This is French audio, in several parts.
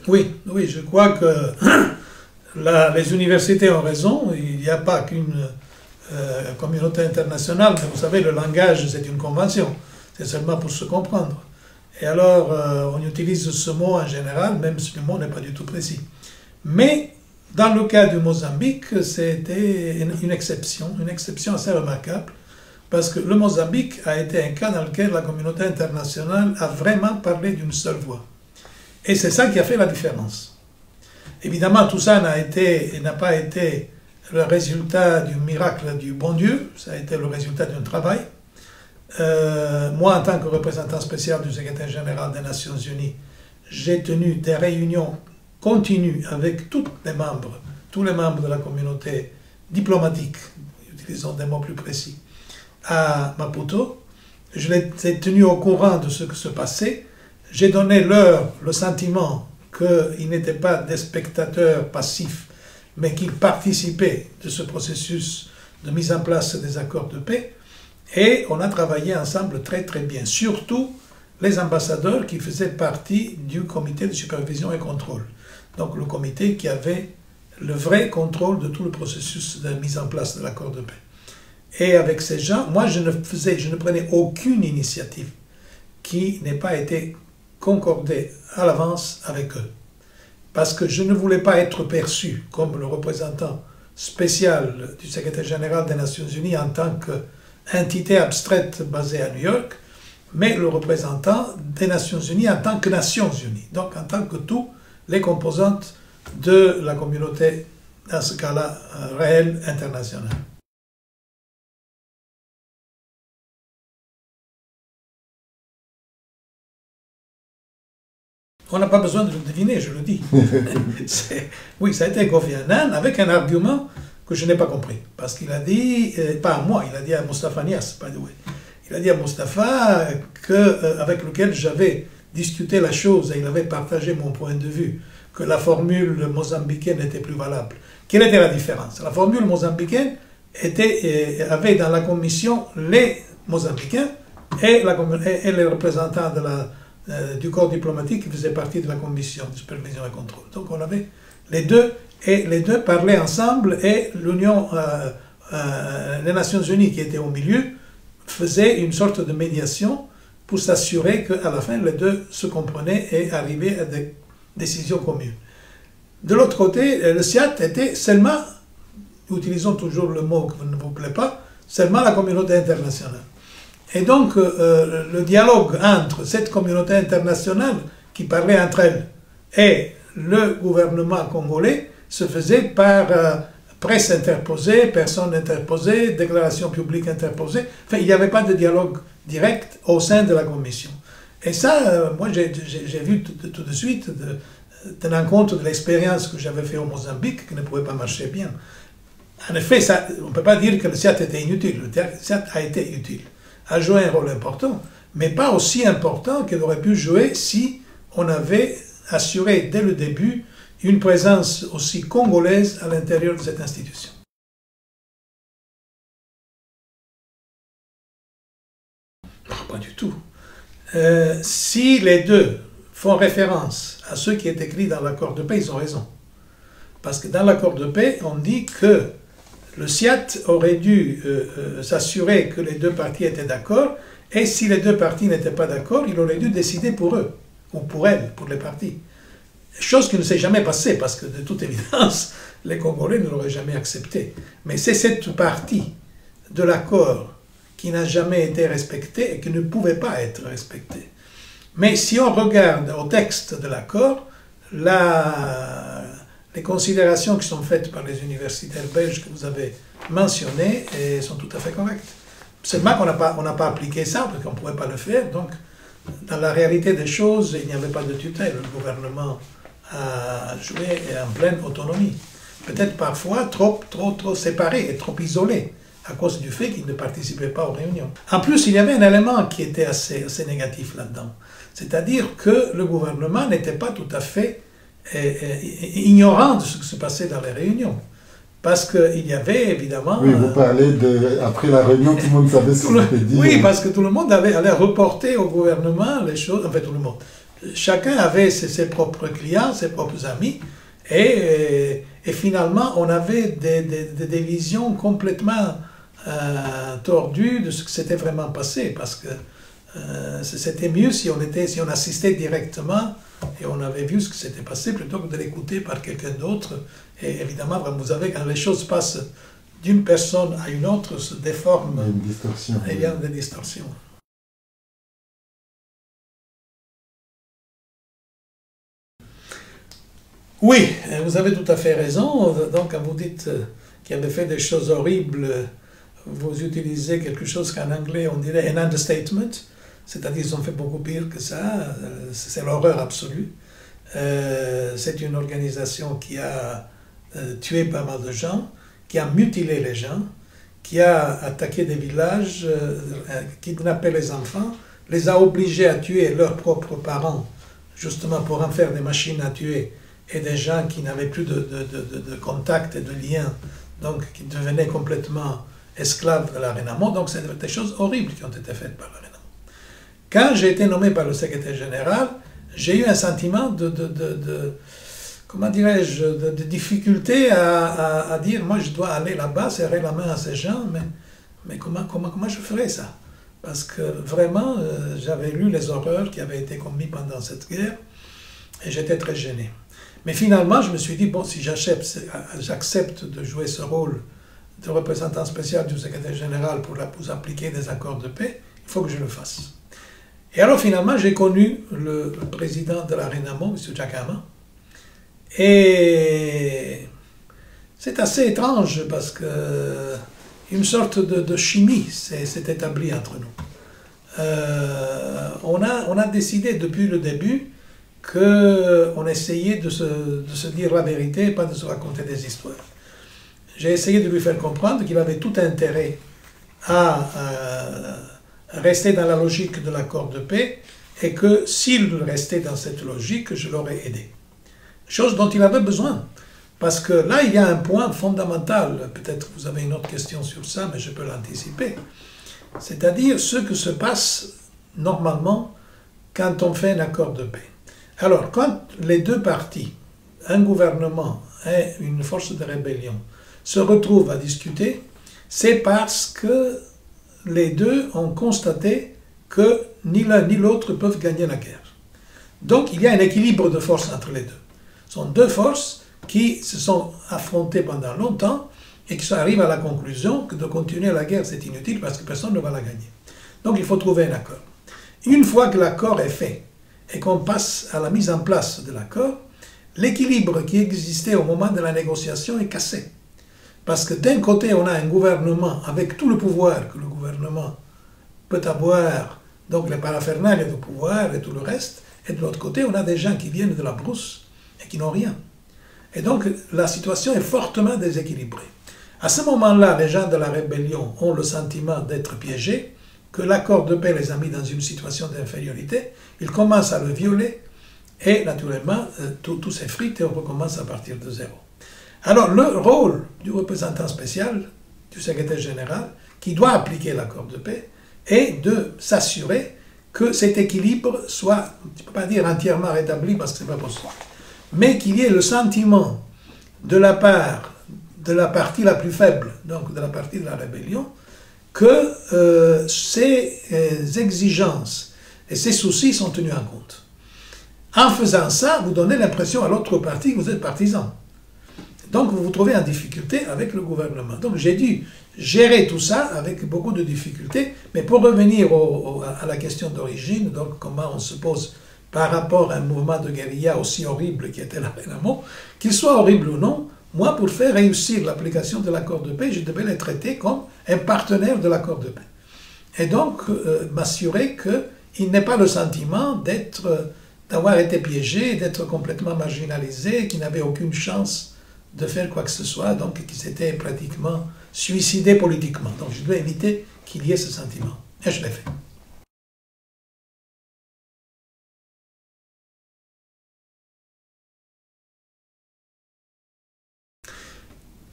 Oui, oui, je crois que les universités ont raison. Il n'y a pas qu'une communauté internationale, mais vous savez, le langage, c'est une convention. C'est seulement pour se comprendre. Et alors, on utilise ce mot en général, même si le mot n'est pas du tout précis. Mais, dans le cas du Mozambique, c'était une exception assez remarquable, parce que le Mozambique a été un cas dans lequel la communauté internationale a vraiment parlé d'une seule voix. Et c'est ça qui a fait la différence. Évidemment, tout ça n'a pas été le résultat du miracle du bon Dieu, ça a été le résultat d'un travail. Moi, en tant que représentant spécial du secrétaire général des Nations Unies, j'ai tenu des réunions continues avec tous les membres de la communauté diplomatique, utilisons des mots plus précis, à Maputo. Je les ai tenus au courant de ce qui se passait. J'ai donné leur le sentiment qu'ils n'étaient pas des spectateurs passifs, mais qu'ils participaient de ce processus de mise en place des accords de paix. Et on a travaillé ensemble très très bien, surtout les ambassadeurs qui faisaient partie du comité de supervision et contrôle. Donc le comité qui avait le vrai contrôle de tout le processus de mise en place de l'accord de paix. Et avec ces gens, moi je ne prenais aucune initiative qui n'ait pas été concordée à l'avance avec eux. Parce que je ne voulais pas être perçu comme le représentant spécial du secrétaire général des Nations Unies en tant qu'entité abstraite basée à New York, mais le représentant des Nations Unies en tant que Nations Unies, donc en tant que tous les composantes de la communauté, dans ce cas-là, réelle, internationale. On n'a pas besoin de le deviner, je le dis. Oui, ça a été Kofi Annan avec un argument que je n'ai pas compris. Parce qu'il a dit, pas à moi, il a dit à Moustapha Niasse, by the way. Il a dit à Moustapha avec lequel j'avais discuté la chose et il avait partagé mon point de vue, que la formule mozambicaine n'était plus valable. Quelle était la différence? La formule mozambicaine avait dans la commission les Mozambicains et les représentants du corps diplomatique qui faisait partie de la commission de supervision et contrôle. Donc on avait les deux, et les deux parlaient ensemble, et les Nations Unies qui étaient au milieu faisaient une sorte de médiation pour s'assurer qu'à la fin les deux se comprenaient et arrivaient à des décisions communes. De l'autre côté, le SIAT était seulement, utilisons toujours le mot qui ne vous plaît pas, seulement la communauté internationale. Et donc, le dialogue entre cette communauté internationale qui parlait entre elles et le gouvernement congolais se faisait par presse interposée, personnes interposées, déclarations publiques interposées. Enfin, il n'y avait pas de dialogue direct au sein de la commission. Et ça, moi, j'ai vu tout de suite, tenant compte de l'expérience que j'avais fait au Mozambique, qui ne pouvait pas marcher bien. En effet, on ne peut pas dire que le SIAT était inutile. Le SIAT a été utile, a joué un rôle important, mais pas aussi important qu'il aurait pu jouer si on avait assuré dès le début une présence aussi congolaise à l'intérieur de cette institution. Pas du tout. Si les deux font référence à ce qui est écrit dans l'accord de paix, ils ont raison. Parce que dans l'accord de paix, on dit que le SIAT aurait dû s'assurer que les deux parties étaient d'accord, et si les deux parties n'étaient pas d'accord, il aurait dû décider pour eux, ou pour elles, pour les parties. Chose qui ne s'est jamais passée, parce que de toute évidence, les Congolais ne l'auraient jamais accepté. Mais c'est cette partie de l'accord qui n'a jamais été respectée et qui ne pouvait pas être respectée. Mais si on regarde au texte de l'accord, les considérations qui sont faites par les universitaires belges que vous avez mentionnées sont tout à fait correctes. Seulement qu'on n'a pas appliqué ça, parce qu'on ne pouvait pas le faire. Donc, dans la réalité des choses, il n'y avait pas de tutelle. Le gouvernement a joué en pleine autonomie. Peut-être parfois trop séparé et trop isolé, à cause du fait qu'il ne participait pas aux réunions. En plus, il y avait un élément qui était assez négatif là-dedans. C'est-à-dire que le gouvernement n'était pas tout à fait ignorant de ce qui se passait dans les réunions. Parce qu'il y avait évidemment... Oui, vous parlez après la réunion, tout le monde savait ce qui était dit. Oui, parce que tout le monde allait reporter au gouvernement les choses, enfin tout le monde. chacun avait ses propres clients, ses propres amis, et finalement, on avait des visions complètement tordues de ce qui s'était vraiment passé, parce que c'était mieux si on assistait directement et on avait vu ce qui s'était passé plutôt que de l'écouter par quelqu'un d'autre. Et évidemment, vous savez, quand les choses passent d'une personne à une autre, se déforment. Il y a une distorsion. Il y a des distorsions. Oui, vous avez tout à fait raison. Donc, quand vous dites qu'il avait fait des choses horribles, vous utilisez quelque chose qu'en anglais on dirait un understatement, c'est-à-dire qu'ils ont fait beaucoup pire que ça. C'est l'horreur absolue. C'est une organisation qui a tué pas mal de gens, qui a mutilé les gens, qui a attaqué des villages, kidnappé les enfants, les a obligés à tuer leurs propres parents, justement pour en faire des machines à tuer, et des gens qui n'avaient plus de contact et de lien, donc qui devenaient complètement esclaves de la RENAMO. Donc c'est des choses horribles qui ont été faites par la RENAMO. Quand j'ai été nommé par le secrétaire général, j'ai eu un sentiment comment dirais-je, de difficulté à dire, moi je dois aller là-bas, serrer la main à ces gens, mais comment je ferais ça? Parce que vraiment, j'avais lu les horreurs qui avaient été commises pendant cette guerre, et j'étais très gêné. Mais finalement, je me suis dit, bon, si j'accepte de jouer ce rôle de représentant spécial du secrétaire général pour appliquer des accords de paix, il faut que je le fasse. Et alors finalement, j'ai connu le président de la RENAMO, M. Djakama, et c'est assez étrange parce que une sorte de chimie s'est établie entre nous. On a décidé depuis le début qu'on essayait de se dire la vérité et pas de se raconter des histoires. J'ai essayé de lui faire comprendre qu'il avait tout intérêt à rester dans la logique de l'accord de paix et que s'il restait dans cette logique, je l'aurais aidé. Chose dont il avait besoin. Parce que là, il y a un point fondamental. Peut-être que vous avez une autre question sur ça, mais je peux l'anticiper. C'est-à-dire ce que se passe normalement quand on fait un accord de paix. Alors, quand les deux parties, un gouvernement et une force de rébellion, se retrouvent à discuter, c'est parce que les deux ont constaté que ni l'un ni l'autre peuvent gagner la guerre. Donc, il y a un équilibre de force entre les deux. Ce sont deux forces qui se sont affrontées pendant longtemps et qui arrivent à la conclusion que de continuer la guerre, c'est inutile parce que personne ne va la gagner. Donc, il faut trouver un accord. Une fois que l'accord est fait, et qu'on passe à la mise en place de l'accord, l'équilibre qui existait au moment de la négociation est cassé. Parce que d'un côté, on a un gouvernement avec tout le pouvoir que le gouvernement peut avoir, donc les paraphernalies de pouvoir et tout le reste, et de l'autre côté, on a des gens qui viennent de la brousse et qui n'ont rien. Et donc, la situation est fortement déséquilibrée. À ce moment-là, les gens de la rébellion ont le sentiment d'être piégés, que l'accord de paix les a mis dans une situation d'infériorité, ils commencent à le violer, et naturellement, tout s'effrite et on recommence à partir de zéro. Alors, le rôle du représentant spécial, du secrétaire général, qui doit appliquer l'accord de paix, est de s'assurer que cet équilibre soit, je ne peux pas dire entièrement rétabli parce que ce n'est pas possible, mais qu'il y ait le sentiment de la part de la partie la plus faible, donc de la partie de la rébellion, que ces exigences et ces soucis sont tenus en compte. En faisant ça, vous donnez l'impression à l'autre partie que vous êtes partisan. Donc vous vous trouvez en difficulté avec le gouvernement. Donc j'ai dû gérer tout ça avec beaucoup de difficultés, mais pour revenir à la question d'origine, donc comment on se pose par rapport à un mouvement de guérilla aussi horrible qui était la RENAMO, qu'il soit horrible ou non, moi, pour faire réussir l'application de l'accord de paix, je devais les traiter comme un partenaire de l'accord de paix. Et donc, m'assurer qu'il n'ait pas le sentiment d'avoir été piégé, d'être complètement marginalisé, qu'il n'avait aucune chance de faire quoi que ce soit, donc qu'il s'était pratiquement suicidé politiquement. Donc, je dois éviter qu'il y ait ce sentiment. Et je l'ai fait.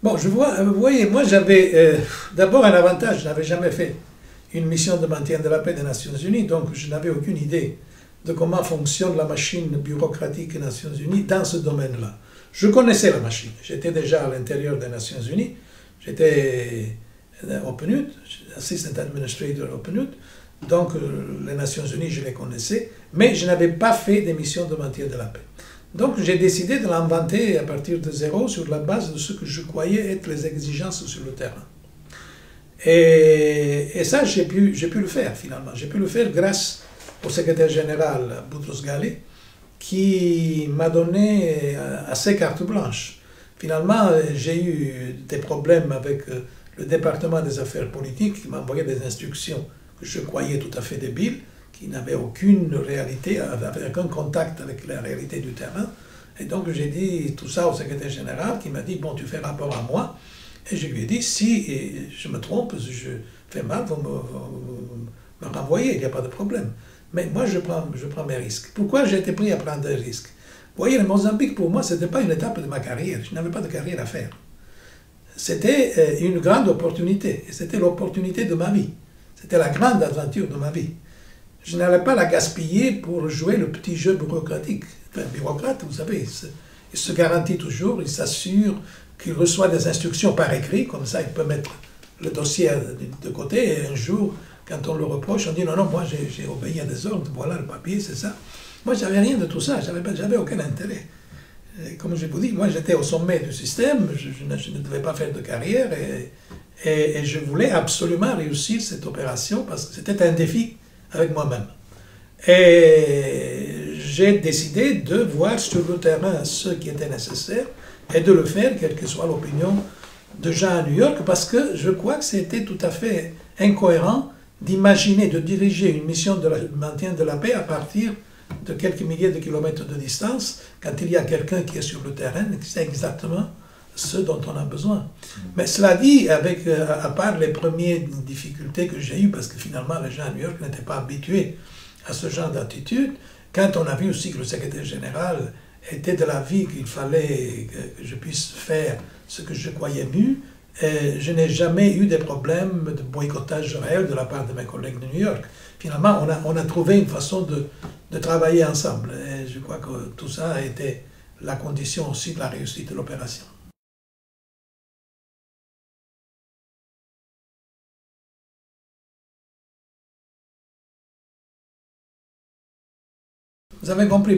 Bon, vous voyez, moi j'avais d'abord un avantage, je n'avais jamais fait une mission de maintien de la paix des Nations Unies, donc je n'avais aucune idée de comment fonctionne la machine bureaucratique des Nations Unies dans ce domaine-là. Je connaissais la machine. J'étais déjà à l'intérieur des Nations Unies. J'étais OpenUD, Assistant Administrator OpenUD. Donc, les Nations Unies, je les connaissais, mais je n'avais pas fait des missions de maintien de la paix. Donc, j'ai décidé de l'inventer à partir de zéro sur la base de ce que je croyais être les exigences sur le terrain. Et ça, j'ai pu le faire finalement. J'ai pu le faire grâce au secrétaire général Boutros Ghali, qui m'a donné assez carte blanche. Finalement, j'ai eu des problèmes avec le département des affaires politiques, qui m'a envoyé des instructions que je croyais tout à fait débiles, qui n'avaient aucune réalité, aucun contact avec la réalité du terrain. Et donc j'ai dit tout ça au secrétaire général, qui m'a dit, bon, tu fais rapport à moi. Et je lui ai dit, si je me trompe, si je fais mal, vous me renvoyez, il n'y a pas de problème. Mais moi, je prends mes risques. Pourquoi j'ai été pris à prendre des risques? Vous voyez, le Mozambique, pour moi, ce n'était pas une étape de ma carrière. Je n'avais pas de carrière à faire. C'était une grande opportunité. Et c'était l'opportunité de ma vie. C'était la grande aventure de ma vie. Je n'allais pas la gaspiller pour jouer le petit jeu bureaucratique. Enfin, bureaucrate, vous savez, il se garantit toujours, il s'assure qu'il reçoit des instructions par écrit, comme ça il peut mettre le dossier de côté, et un jour, quand on le reproche, on dit non, moi j'ai obéi à des ordres, voilà le papier, c'est ça. Moi, je n'avais rien de tout ça, j'avais aucun intérêt. Et comme je vous dis, moi j'étais au sommet du système, je ne devais pas faire de carrière, et je voulais absolument réussir cette opération, parce que c'était un défi avec moi-même. Et j'ai décidé de voir sur le terrain ce qui était nécessaire, et de le faire, quelle que soit l'opinion de gens à New York, parce que je crois que c'était tout à fait incohérent d'imaginer, de diriger une mission de maintien de la paix à partir de quelques milliers de kilomètres de distance, quand il y a quelqu'un qui est sur le terrain et qui sait exactement ce dont on a besoin. Mais cela dit, à part les premières difficultés que j'ai eues, parce que finalement les gens à New York n'étaient pas habitués à ce genre d'attitude, quand on a vu aussi que le secrétaire général était de l'avis qu'il fallait que je puisse faire ce que je croyais mieux, je n'ai jamais eu de problème de boycottage réel de la part de mes collègues de New York. Finalement, on a trouvé une façon de travailler ensemble. Et je crois que tout ça a été la condition aussi de la réussite de l'opération. Vous avez compris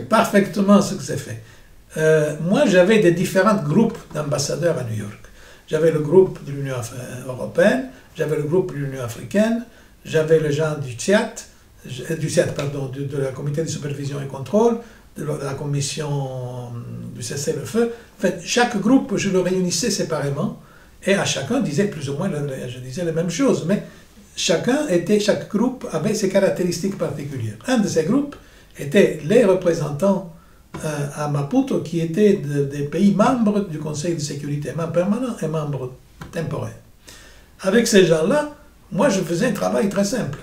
parfaitement ce que c'est fait. Moi, j'avais des différents groupes d'ambassadeurs à New York. J'avais le groupe de l'Union européenne, j'avais le groupe de l'Union africaine, j'avais les gens du CIAT, de la Comité de supervision et contrôle, de la commission du cessez-le-feu. En fait, chaque groupe, je le réunissais séparément, et à chacun disait plus ou moins, je disais les mêmes choses, mais chaque groupe avait ses caractéristiques particulières. Un de ces groupes était les représentants à Maputo qui étaient des pays membres du Conseil de sécurité, membres permanents et membres temporaires. Avec ces gens-là, moi je faisais un travail très simple.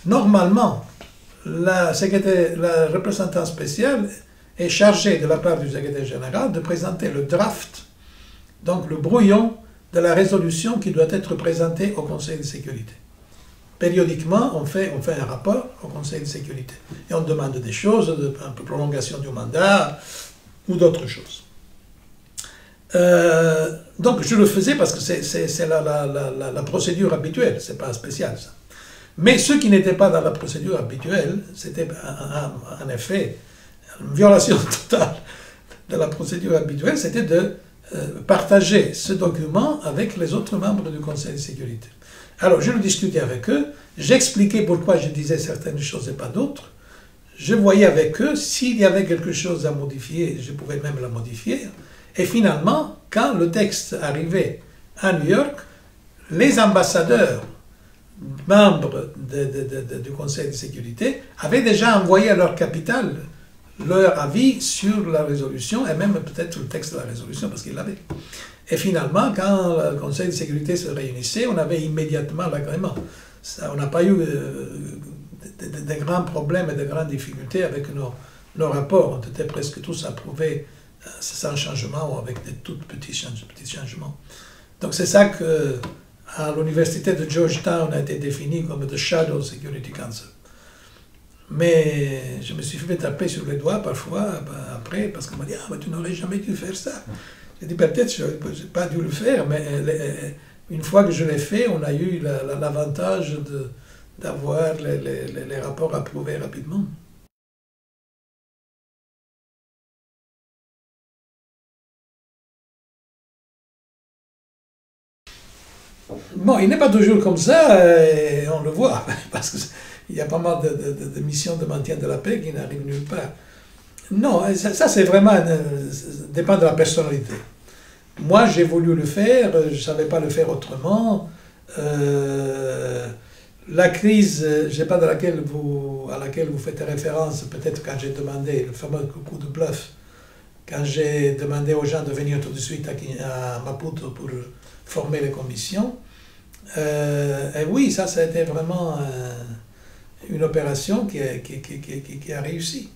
Normalement, la représentante spéciale est chargée de la part du secrétaire général de présenter le draft, donc le brouillon de la résolution qui doit être présentée au Conseil de sécurité. Périodiquement, on fait un rapport au Conseil de sécurité. Et on demande des choses, un peu prolongation du mandat ou d'autres choses. Donc je le faisais parce que c'est la procédure habituelle, c'est pas spécial ça. Mais ceux qui n'étaient pas dans la procédure habituelle, c'était en effet une violation totale de la procédure habituelle, c'était de partager ce document avec les autres membres du Conseil de sécurité. Alors, je le discutais avec eux, j'expliquais pourquoi je disais certaines choses et pas d'autres. Je voyais avec eux s'il y avait quelque chose à modifier, je pouvais même la modifier. Et finalement, quand le texte arrivait à New York, les ambassadeurs, membres du Conseil de sécurité, avaient déjà envoyé à leur capitale leur avis sur la résolution et même peut-être le texte de la résolution parce qu'ils l'avaient. Et finalement, quand le Conseil de sécurité se réunissait, on avait immédiatement l'agrément. On n'a pas eu de grands problèmes et de grandes difficultés avec nos rapports. On était presque tous approuvés sans changement ou avec des tout petits changements. Donc c'est ça que à l'université de Georgetown a été défini comme the Shadow Security Council. Mais je me suis fait taper sur les doigts parfois, après, parce qu'on m'a dit « Ah, ben, tu n'aurais jamais dû faire ça ». J'ai dit ben, « Peut-être je n'ai pas dû le faire, mais une fois que je l'ai fait, on a eu l'avantage d'avoir les rapports approuvés rapidement. » Bon, il n'est pas toujours comme ça, et on le voit, parce qu'il y a pas mal de missions de maintien de la paix qui n'arrivent nulle part. Non, ça c'est vraiment, ça dépend de la personnalité. Moi, j'ai voulu le faire, je ne savais pas le faire autrement. La crise, je ne sais pas à laquelle vous faites référence, peut-être quand j'ai demandé le fameux coup de bluff, quand j'ai demandé aux gens de venir tout de suite à Maputo pour former les commissions. Et oui, ça a été vraiment une opération qui a réussi.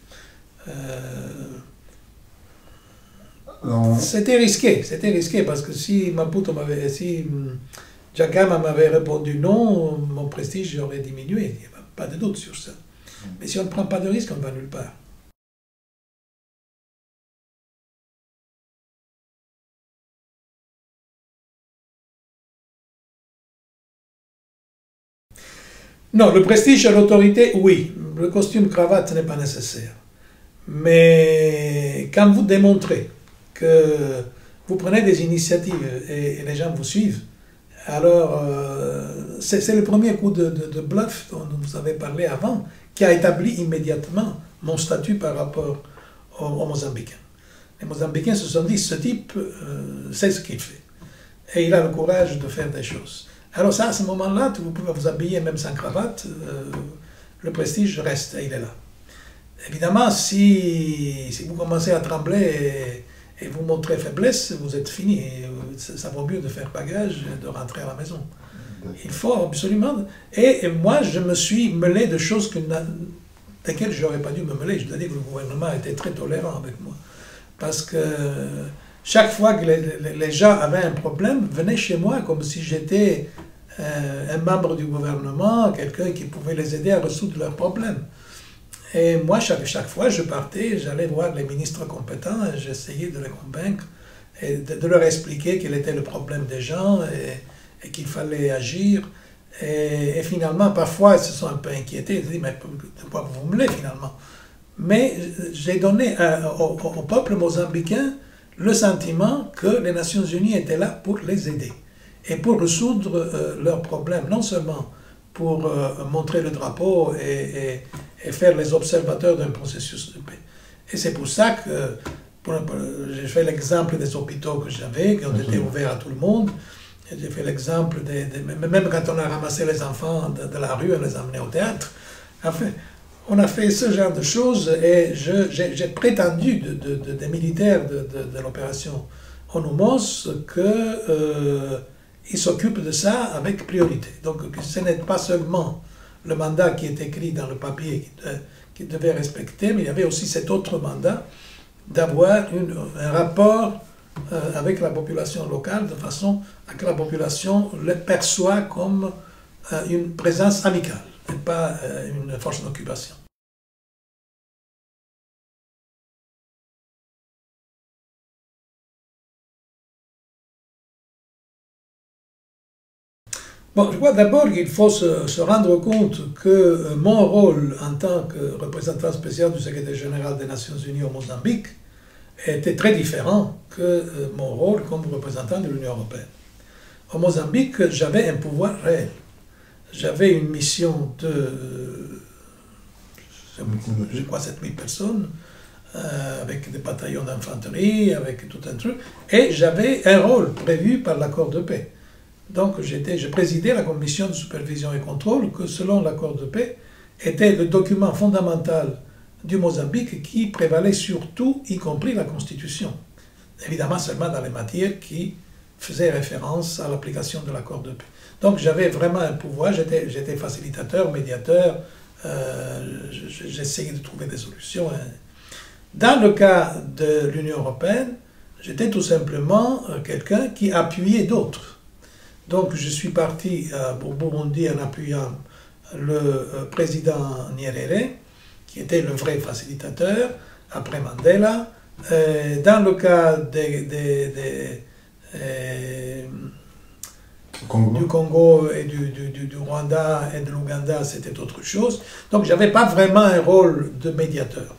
C'était risqué parce que si Jacama m'avait répondu non, mon prestige aurait diminué, il n'y a pas de doute sur ça. Mais si on ne prend pas de risque, on ne va nulle part. Non, le prestige et l'autorité, oui. Le costume cravate n'est pas nécessaire. Mais quand vous démontrez que vous prenez des initiatives et les gens vous suivent, alors c'est le premier coup de bluff dont vous avez parlé avant qui a établi immédiatement mon statut par rapport aux Mozambicains. Les Mozambicains se sont dit, ce type sait ce qu'il fait. Et il a le courage de faire des choses. Alors ça, à ce moment-là, vous pouvez vous habiller même sans cravate, le prestige reste, il est là. Évidemment, si vous commencez à trembler et vous montrez faiblesse, vous êtes fini. Ça vaut mieux de faire bagage et de rentrer à la maison. Il faut absolument... Et moi, je me suis mêlé de choses desquelles je n'aurais pas dû me mêler. Je dois dire que le gouvernement était très tolérant avec moi. Parce que chaque fois que les gens avaient un problème, venaient chez moi comme si j'étais un membre du gouvernement, quelqu'un qui pouvait les aider à résoudre leurs problèmes. Et moi, chaque fois, je partais, j'allais voir les ministres compétents, et j'essayais de les convaincre et de leur expliquer quel était le problème des gens et qu'il fallait agir. Et finalement, parfois, ils se sont un peu inquiétés, ils se disent, mais de quoi vous mêlez finalement? Mais j'ai donné au peuple mozambicain le sentiment que les Nations Unies étaient là pour les aider et pour résoudre leurs problèmes, non seulement pour montrer le drapeau et faire les observateurs d'un processus de paix. Et c'est pour ça que j'ai fait l'exemple des hôpitaux que j'avais, qui ont été ouverts à tout le monde. J'ai fait l'exemple même quand on a ramassé les enfants de la rue, on les a emmenés au théâtre. Enfin, on a fait ce genre de choses et j'ai prétendu des militaires de l'opération Onumos qu'ils s'occupent de ça avec priorité. Donc ce n'est pas seulement le mandat qui est écrit dans le papier qu'ils devaient respecter, mais il y avait aussi cet autre mandat d'avoir un rapport avec la population locale de façon à que la population le perçoit comme une présence amicale et pas une force d'occupation. Bon, je crois d'abord qu'il faut se rendre compte que mon rôle en tant que représentant spécial du secrétaire général des Nations Unies au Mozambique était très différent que mon rôle comme représentant de l'Union européenne. Au Mozambique, j'avais un pouvoir réel. J'avais une mission de, je crois, 7000 personnes, avec des bataillons d'infanterie, avec tout un truc, et j'avais un rôle prévu par l'accord de paix. Donc, je présidais la commission de supervision et contrôle, que selon l'accord de paix, était le document fondamental du Mozambique qui prévalait sur tout, y compris la Constitution. Évidemment, seulement dans les matières qui faisaient référence à l'application de l'accord de paix. Donc, j'avais vraiment un pouvoir, j'étais facilitateur, médiateur, j'essayais de trouver des solutions. Dans le cas de l'Union européenne, j'étais tout simplement quelqu'un qui appuyait d'autres. Donc, je suis parti au Burundi en appuyant le président Nyerere. qui était le vrai facilitateur, après Mandela. Dans le cas du Congo et du Rwanda et de l'Ouganda, c'était autre chose. Donc, je n'avais pas vraiment un rôle de médiateur.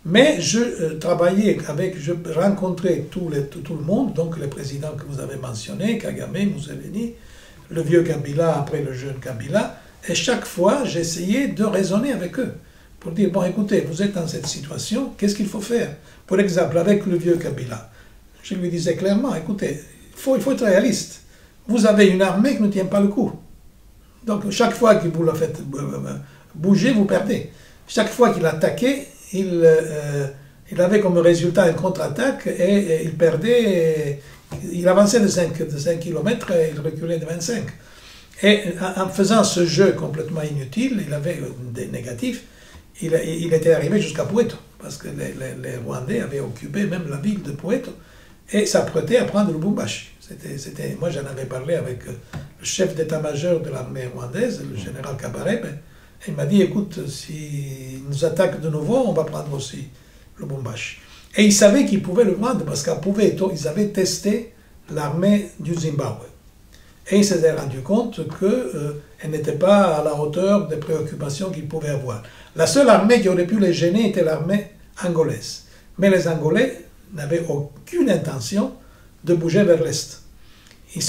Mais je travaillais avec, je rencontrais tout le monde, donc les présidents que vous avez mentionnés, Kagame, Museveni, le vieux Kabila après le jeune Kabila, et chaque fois, j'essayais de raisonner avec eux, pour dire, bon, écoutez, vous êtes dans cette situation, qu'est-ce qu'il faut faire? Par exemple, avec le vieux Kabila, je lui disais clairement, écoutez, il faut être réaliste. Vous avez une armée qui ne tient pas le coup. Donc, chaque fois que vous la faites bouger, vous perdez. Chaque fois qu'il attaquait, il avait comme résultat une contre-attaque et il perdait, il avançait de 5 km et il reculait de 25. Et en faisant ce jeu complètement inutile, il avait des négatifs, il était arrivé jusqu'à Pweto, parce que les Rwandais avaient occupé même la ville de Pweto et s'apprêtaient à prendre le Lubumbashi. Moi, j'en avais parlé avec le chef d'état-major de l'armée rwandaise, le général Kabarebe. Il m'a dit, écoute, s'ils nous attaquent de nouveau, on va prendre aussi le Lubumbashi. Et ils savaient qu'ils pouvaient le prendre, parce qu'à Pweto, ils avaient testé l'armée du Zimbabwe. Et ils se sont rendus compte qu'elle n'était pas à la hauteur des préoccupations qu'ils pouvaient avoir. La seule armée qui aurait pu les gêner était l'armée angolaise. Mais les Angolais n'avaient aucune intention de bouger vers l'Est. Ils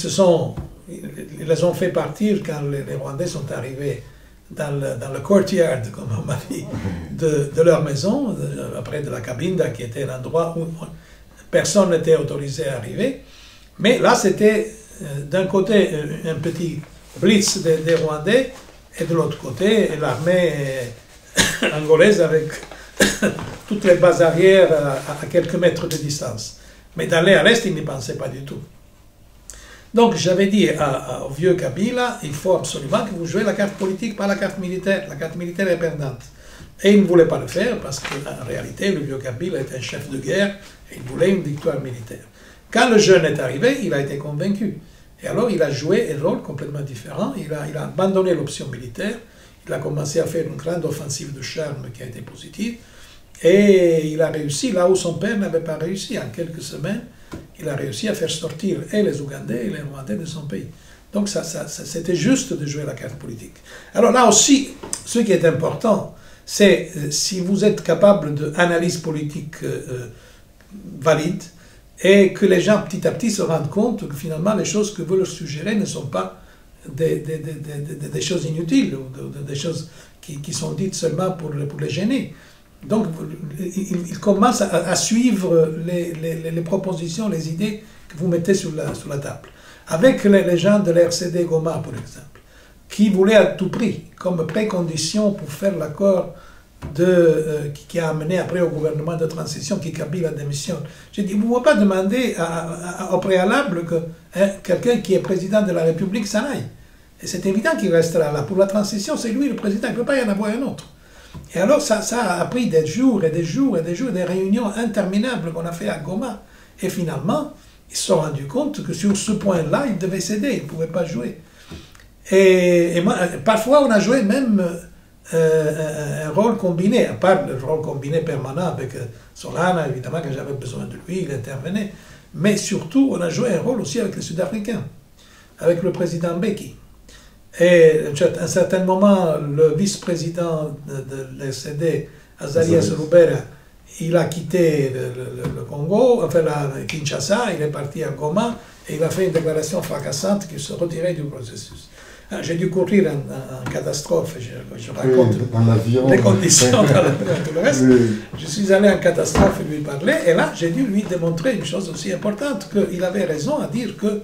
les ont fait partir quand les Rwandais sont arrivés dans le courtyard, comme on m'a dit, de leur maison, après de la Cabinda, qui était l'endroit où personne n'était autorisé à arriver. Mais là, c'était d'un côté un petit blitz des Rwandais, et de l'autre côté l'armée angolaise avec toutes les bases arrières à quelques mètres de distance. Mais d'aller à l'Est, ils n'y pensaient pas du tout. Donc j'avais dit au vieux Kabila, il faut absolument que vous jouez la carte politique, pas la carte militaire. La carte militaire est perdante. Et il ne voulait pas le faire parce qu'en réalité, le vieux Kabila était un chef de guerre et il voulait une victoire militaire. Quand le jeune est arrivé, il a été convaincu. Et alors il a joué un rôle complètement différent. Il a abandonné l'option militaire. Il a commencé à faire une grande offensive de charme qui a été positive. Et il a réussi là où son père n'avait pas réussi. En quelques semaines, il a réussi à faire sortir et les Ougandais et les Rwandais de son pays. Donc c'était juste de jouer la carte politique. Alors là aussi, ce qui est important, c'est si vous êtes capable d'analyse politique valide et que les gens petit à petit se rendent compte que finalement les choses que vous leur suggérez ne sont pas des choses inutiles ou des choses qui sont dites seulement pour les gêner. Donc, ils commencent à suivre les propositions, les idées que vous mettez sur la table. Avec les gens de l'RCD Goma, par exemple, qui voulaient à tout prix, comme précondition pour faire l'accord qui a amené après au gouvernement de transition, qui Kabila démissionne. J'ai dit, vous ne pouvez pas demander au préalable que quelqu'un qui est président de la République s'en aille. Et c'est évident qu'il restera là. Pour la transition, c'est lui le président, il ne peut pas y en avoir un autre. Et alors, ça a pris des jours et des jours et des jours, des réunions interminables qu'on a fait à Goma. Et finalement, ils se sont rendus compte que sur ce point-là, ils devaient céder, ils ne pouvaient pas jouer. Et parfois, on a joué même un rôle combiné, à part le rôle combiné permanent avec Solana, évidemment, que j'avais besoin de lui, il intervenait. Mais surtout, on a joué un rôle aussi avec les Sud-Africains, avec le président Mbeki. Et à un certain moment, le vice-président de l'RCD, Azarias Rubera, il a quitté le Congo, enfin Kinshasa, il est parti à Goma, et il a fait une déclaration fracassante qu'il se retirait du processus. J'ai dû courir en catastrophe, je raconte les conditions dans le reste. Oui. Je suis allé en catastrophe et lui parler, et là, j'ai dû lui démontrer une chose aussi importante, qu'il avait raison à dire que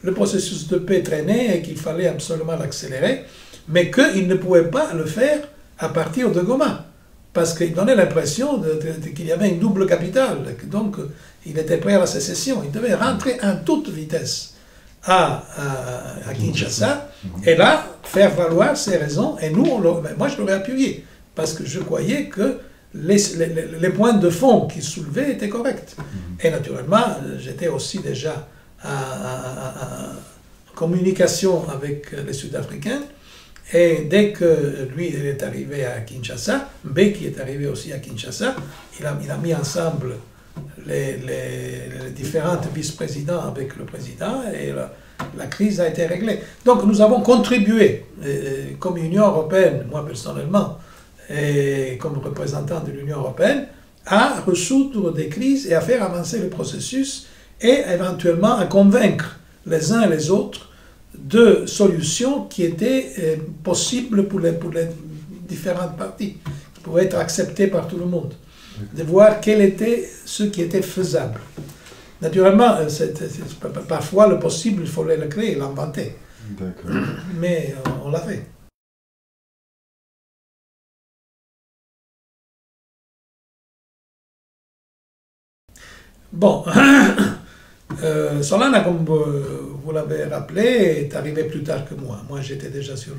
le processus de paix traînait et qu'il fallait absolument l'accélérer, mais qu'il ne pouvait pas le faire à partir de Goma, parce qu'il donnait l'impression qu'il y avait une double capitale, donc il était prêt à la sécession. Il devait rentrer en toute vitesse à Kinshasa, et là, faire valoir ses raisons, et nous, moi je l'aurais appuyé, parce que je croyais que les points de fond qu'il soulevait étaient corrects. Et naturellement, j'étais aussi déjà en communication avec les Sud-Africains, Et dès que lui il est arrivé à Kinshasa, Mbeki est arrivé aussi à Kinshasa, il a mis ensemble les différentes vice-présidents avec le président et la crise a été réglée. Donc nous avons contribué, comme Union européenne, moi personnellement, et comme représentant de l'Union européenne, à résoudre des crises et à faire avancer le processus et éventuellement à convaincre les uns et les autres de solutions qui étaient possibles pour les différentes parties, qui pouvaient être acceptées par tout le monde, de voir quel était ce qui était faisable. Naturellement, parfois le possible, il fallait le créer, l'inventer. Mais on l'a fait. Bon, Solana, comme vous l'avez rappelé, est arrivé plus tard que moi. Moi, j'étais déjà sur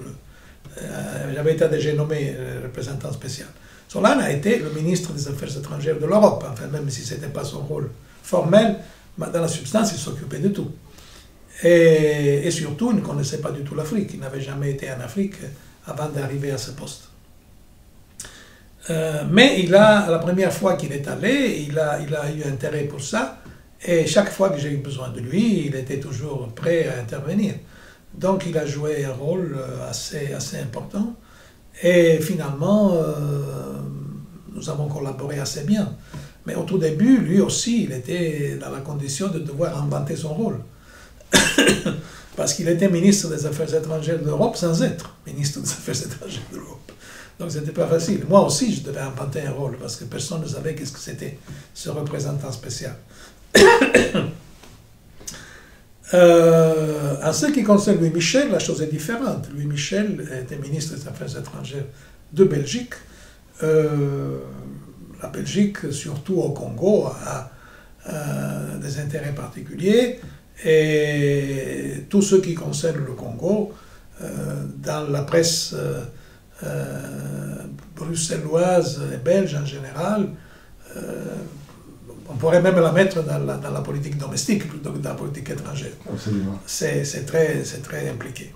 j'avais été déjà nommé représentant spécial. Solana a été le ministre des Affaires étrangères de l'Europe, enfin, même si ce n'était pas son rôle formel, mais dans la substance, il s'occupait de tout. Et surtout, il ne connaissait pas du tout l'Afrique. Il n'avait jamais été en Afrique avant d'arriver à ce poste. Mais la première fois qu'il est allé, il a eu intérêt pour ça. Et chaque fois que j'ai eu besoin de lui, il était toujours prêt à intervenir. Donc il a joué un rôle assez important. Et finalement, nous avons collaboré assez bien. Mais au tout début, lui aussi, il était dans la condition de devoir inventer son rôle. Parce qu'il était ministre des Affaires étrangères de l'Europe sans être ministre des Affaires étrangères de l'Europe. Donc c'était pas facile. Moi aussi, je devais inventer un rôle parce que personne ne savait qu'est-ce que c'était ce représentant spécial. En ce qui concerne Louis Michel, la chose est différente. Louis Michel était ministre des Affaires étrangères de Belgique. La Belgique, surtout au Congo, a des intérêts particuliers. Et tout ce qui concerne le Congo, dans la presse bruxelloise et belge en général, on pourrait même la mettre dans la politique domestique plutôt que dans la politique étrangère. Absolument. C'est très impliqué.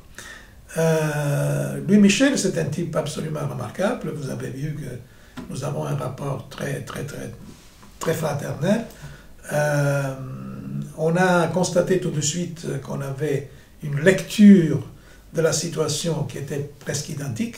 Louis Michel, c'est un type absolument remarquable. Vous avez vu que nous avons un rapport très fraternel. On a constaté tout de suite qu'on avait une lecture de la situation qui était presque identique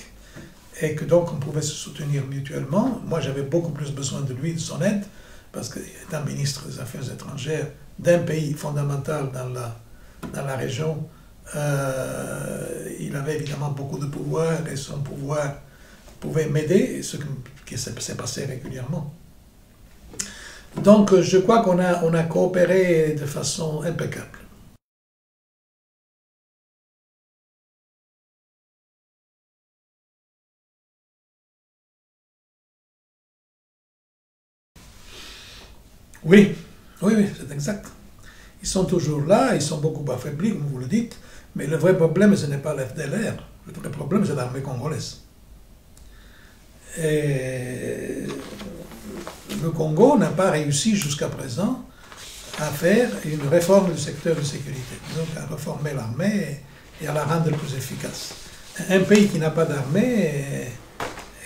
et que donc on pouvait se soutenir mutuellement. Moi, j'avais beaucoup plus besoin de lui, de son aide, parce qu'étant ministre des Affaires étrangères d'un pays fondamental dans la région, il avait évidemment beaucoup de pouvoir et son pouvoir pouvait m'aider, ce qui s'est passé régulièrement. Donc je crois qu'on a coopéré de façon impeccable. Oui, c'est exact. Ils sont toujours là, ils sont beaucoup affaiblis, comme vous le dites, mais le vrai problème, ce n'est pas l'FDLR. Le vrai problème, c'est l'armée congolaise. Et le Congo n'a pas réussi jusqu'à présent à faire une réforme du secteur de sécurité, donc à réformer l'armée et à la rendre plus efficace. Un pays qui n'a pas d'armée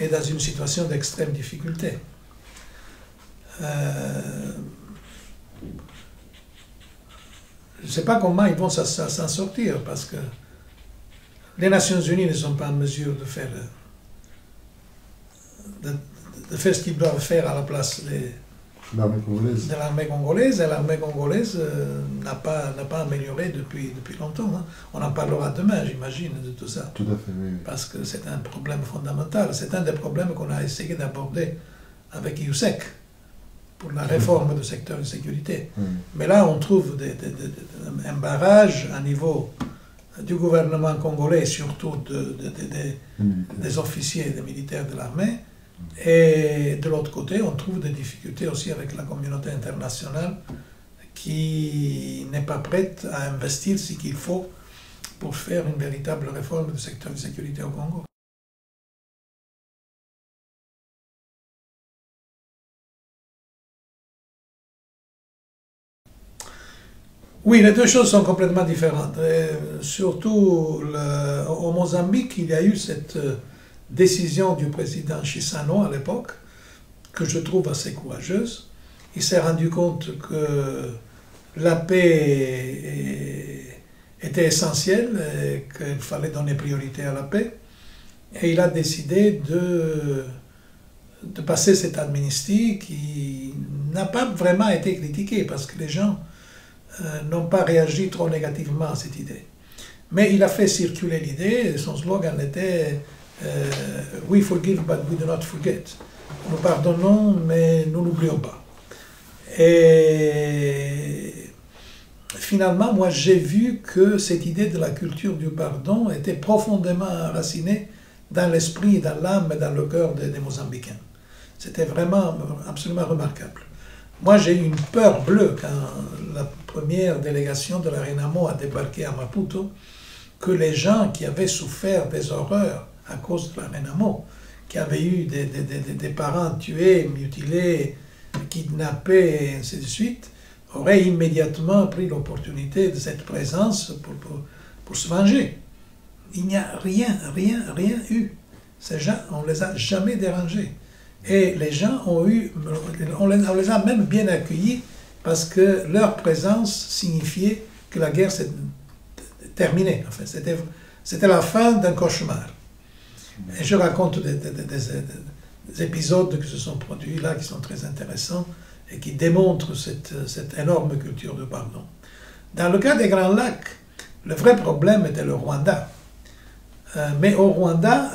est dans une situation d'extrême difficulté. Je ne sais pas comment ils vont s'en sortir, parce que les Nations Unies ne sont pas en mesure de faire ce qu'ils doivent faire à la place de l'armée congolaise. Et l'armée congolaise n'a pas amélioré depuis longtemps. Hein. On en parlera demain, j'imagine, de tout ça. Tout à fait, oui. Parce que c'est un problème fondamental. C'est un des problèmes qu'on a essayé d'aborder avec IUSEC pour la réforme du secteur de sécurité. Mais là, on trouve un barrage à niveau du gouvernement congolais, surtout des officiers et des militaires de l'armée. Et de l'autre côté, on trouve des difficultés aussi avec la communauté internationale qui n'est pas prête à investir ce qu'il faut pour faire une véritable réforme du secteur de sécurité au Congo. Oui, les deux choses sont complètement différentes. Et surtout, au Mozambique, il y a eu cette décision du président Chissano à l'époque, que je trouve assez courageuse. Il s'est rendu compte que la paix était essentielle et qu'il fallait donner priorité à la paix. Et il a décidé de passer cette amnistie qui n'a pas vraiment été critiquée parce que les gens n'ont pas réagi trop négativement à cette idée. Mais il a fait circuler l'idée, et son slogan était We forgive but we do not forget. Nous pardonnons mais nous n'oublions pas. Et finalement, moi j'ai vu que cette idée de la culture du pardon était profondément enracinée dans l'esprit, dans l'âme et dans le cœur des Mozambicains. C'était vraiment absolument remarquable. Moi, j'ai eu une peur bleue quand la première délégation de la Renamo a débarqué à Maputo, que les gens qui avaient souffert des horreurs à cause de la Renamo, qui avaient eu des parents tués, mutilés, kidnappés, et ainsi de suite, auraient immédiatement pris l'opportunité de cette présence pour se venger. Il n'y a rien eu. Ces gens, on ne les a jamais dérangés. Et les gens on les a même bien accueillis parce que leur présence signifiait que la guerre s'est terminée. Enfin, c'était la fin d'un cauchemar. Et je raconte des épisodes qui se sont produits là, qui sont très intéressants et qui démontrent cette énorme culture de pardon. Dans le cas des Grands Lacs, le vrai problème était le Rwanda. Mais au Rwanda,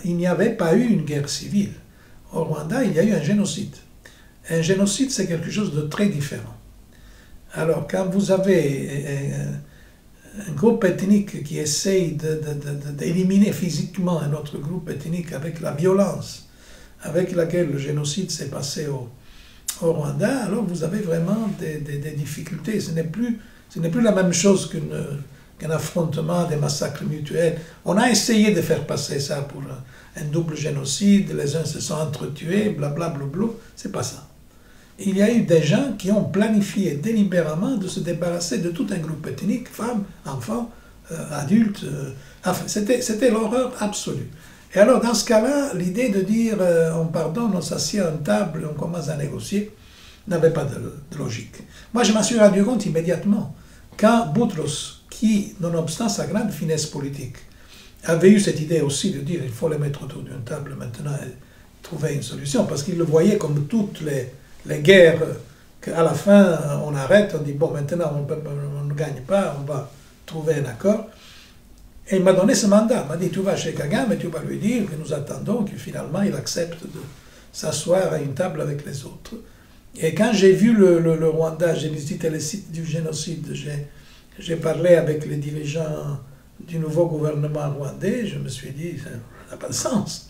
il n'y avait pas eu une guerre civile. Au Rwanda, il y a eu un génocide. Un génocide, c'est quelque chose de très différent. Alors, quand vous avez un groupe ethnique qui essaye d'éliminer physiquement un autre groupe ethnique avec la violence avec laquelle le génocide s'est passé au Rwanda, alors vous avez vraiment des difficultés. Ce n'est plus la même chose qu'un affrontement, des massacres mutuels. On a essayé de faire passer ça pour un double génocide, les uns se sont entretués, blablabla, c'est pas ça. Il y a eu des gens qui ont planifié délibérément de se débarrasser de tout un groupe ethnique, femmes, enfants, adultes. Enfin, c'était l'horreur absolue. Et alors, dans ce cas-là, l'idée de dire on pardonne, on s'assied à une table, on commence à négocier, n'avait pas de logique. Moi, je m'en suis rendu compte immédiatement. Quand Boutros, qui, nonobstant sa grande finesse politique, avait eu cette idée aussi de dire il faut les mettre autour d'une table maintenant et trouver une solution, parce qu'il le voyait comme toutes les guerres, qu'à la fin on arrête, on dit bon maintenant on ne gagne pas, on va trouver un accord. Et il m'a donné ce mandat, il m'a dit tu vas chez Kagame et tu vas lui dire que nous attendons que finalement il accepte de s'asseoir à une table avec les autres. Et quand j'ai vu le Rwanda, j'ai visité les sites du génocide, j'ai parlé avec les dirigeants du nouveau gouvernement rwandais, je me suis dit, ça n'a pas de sens.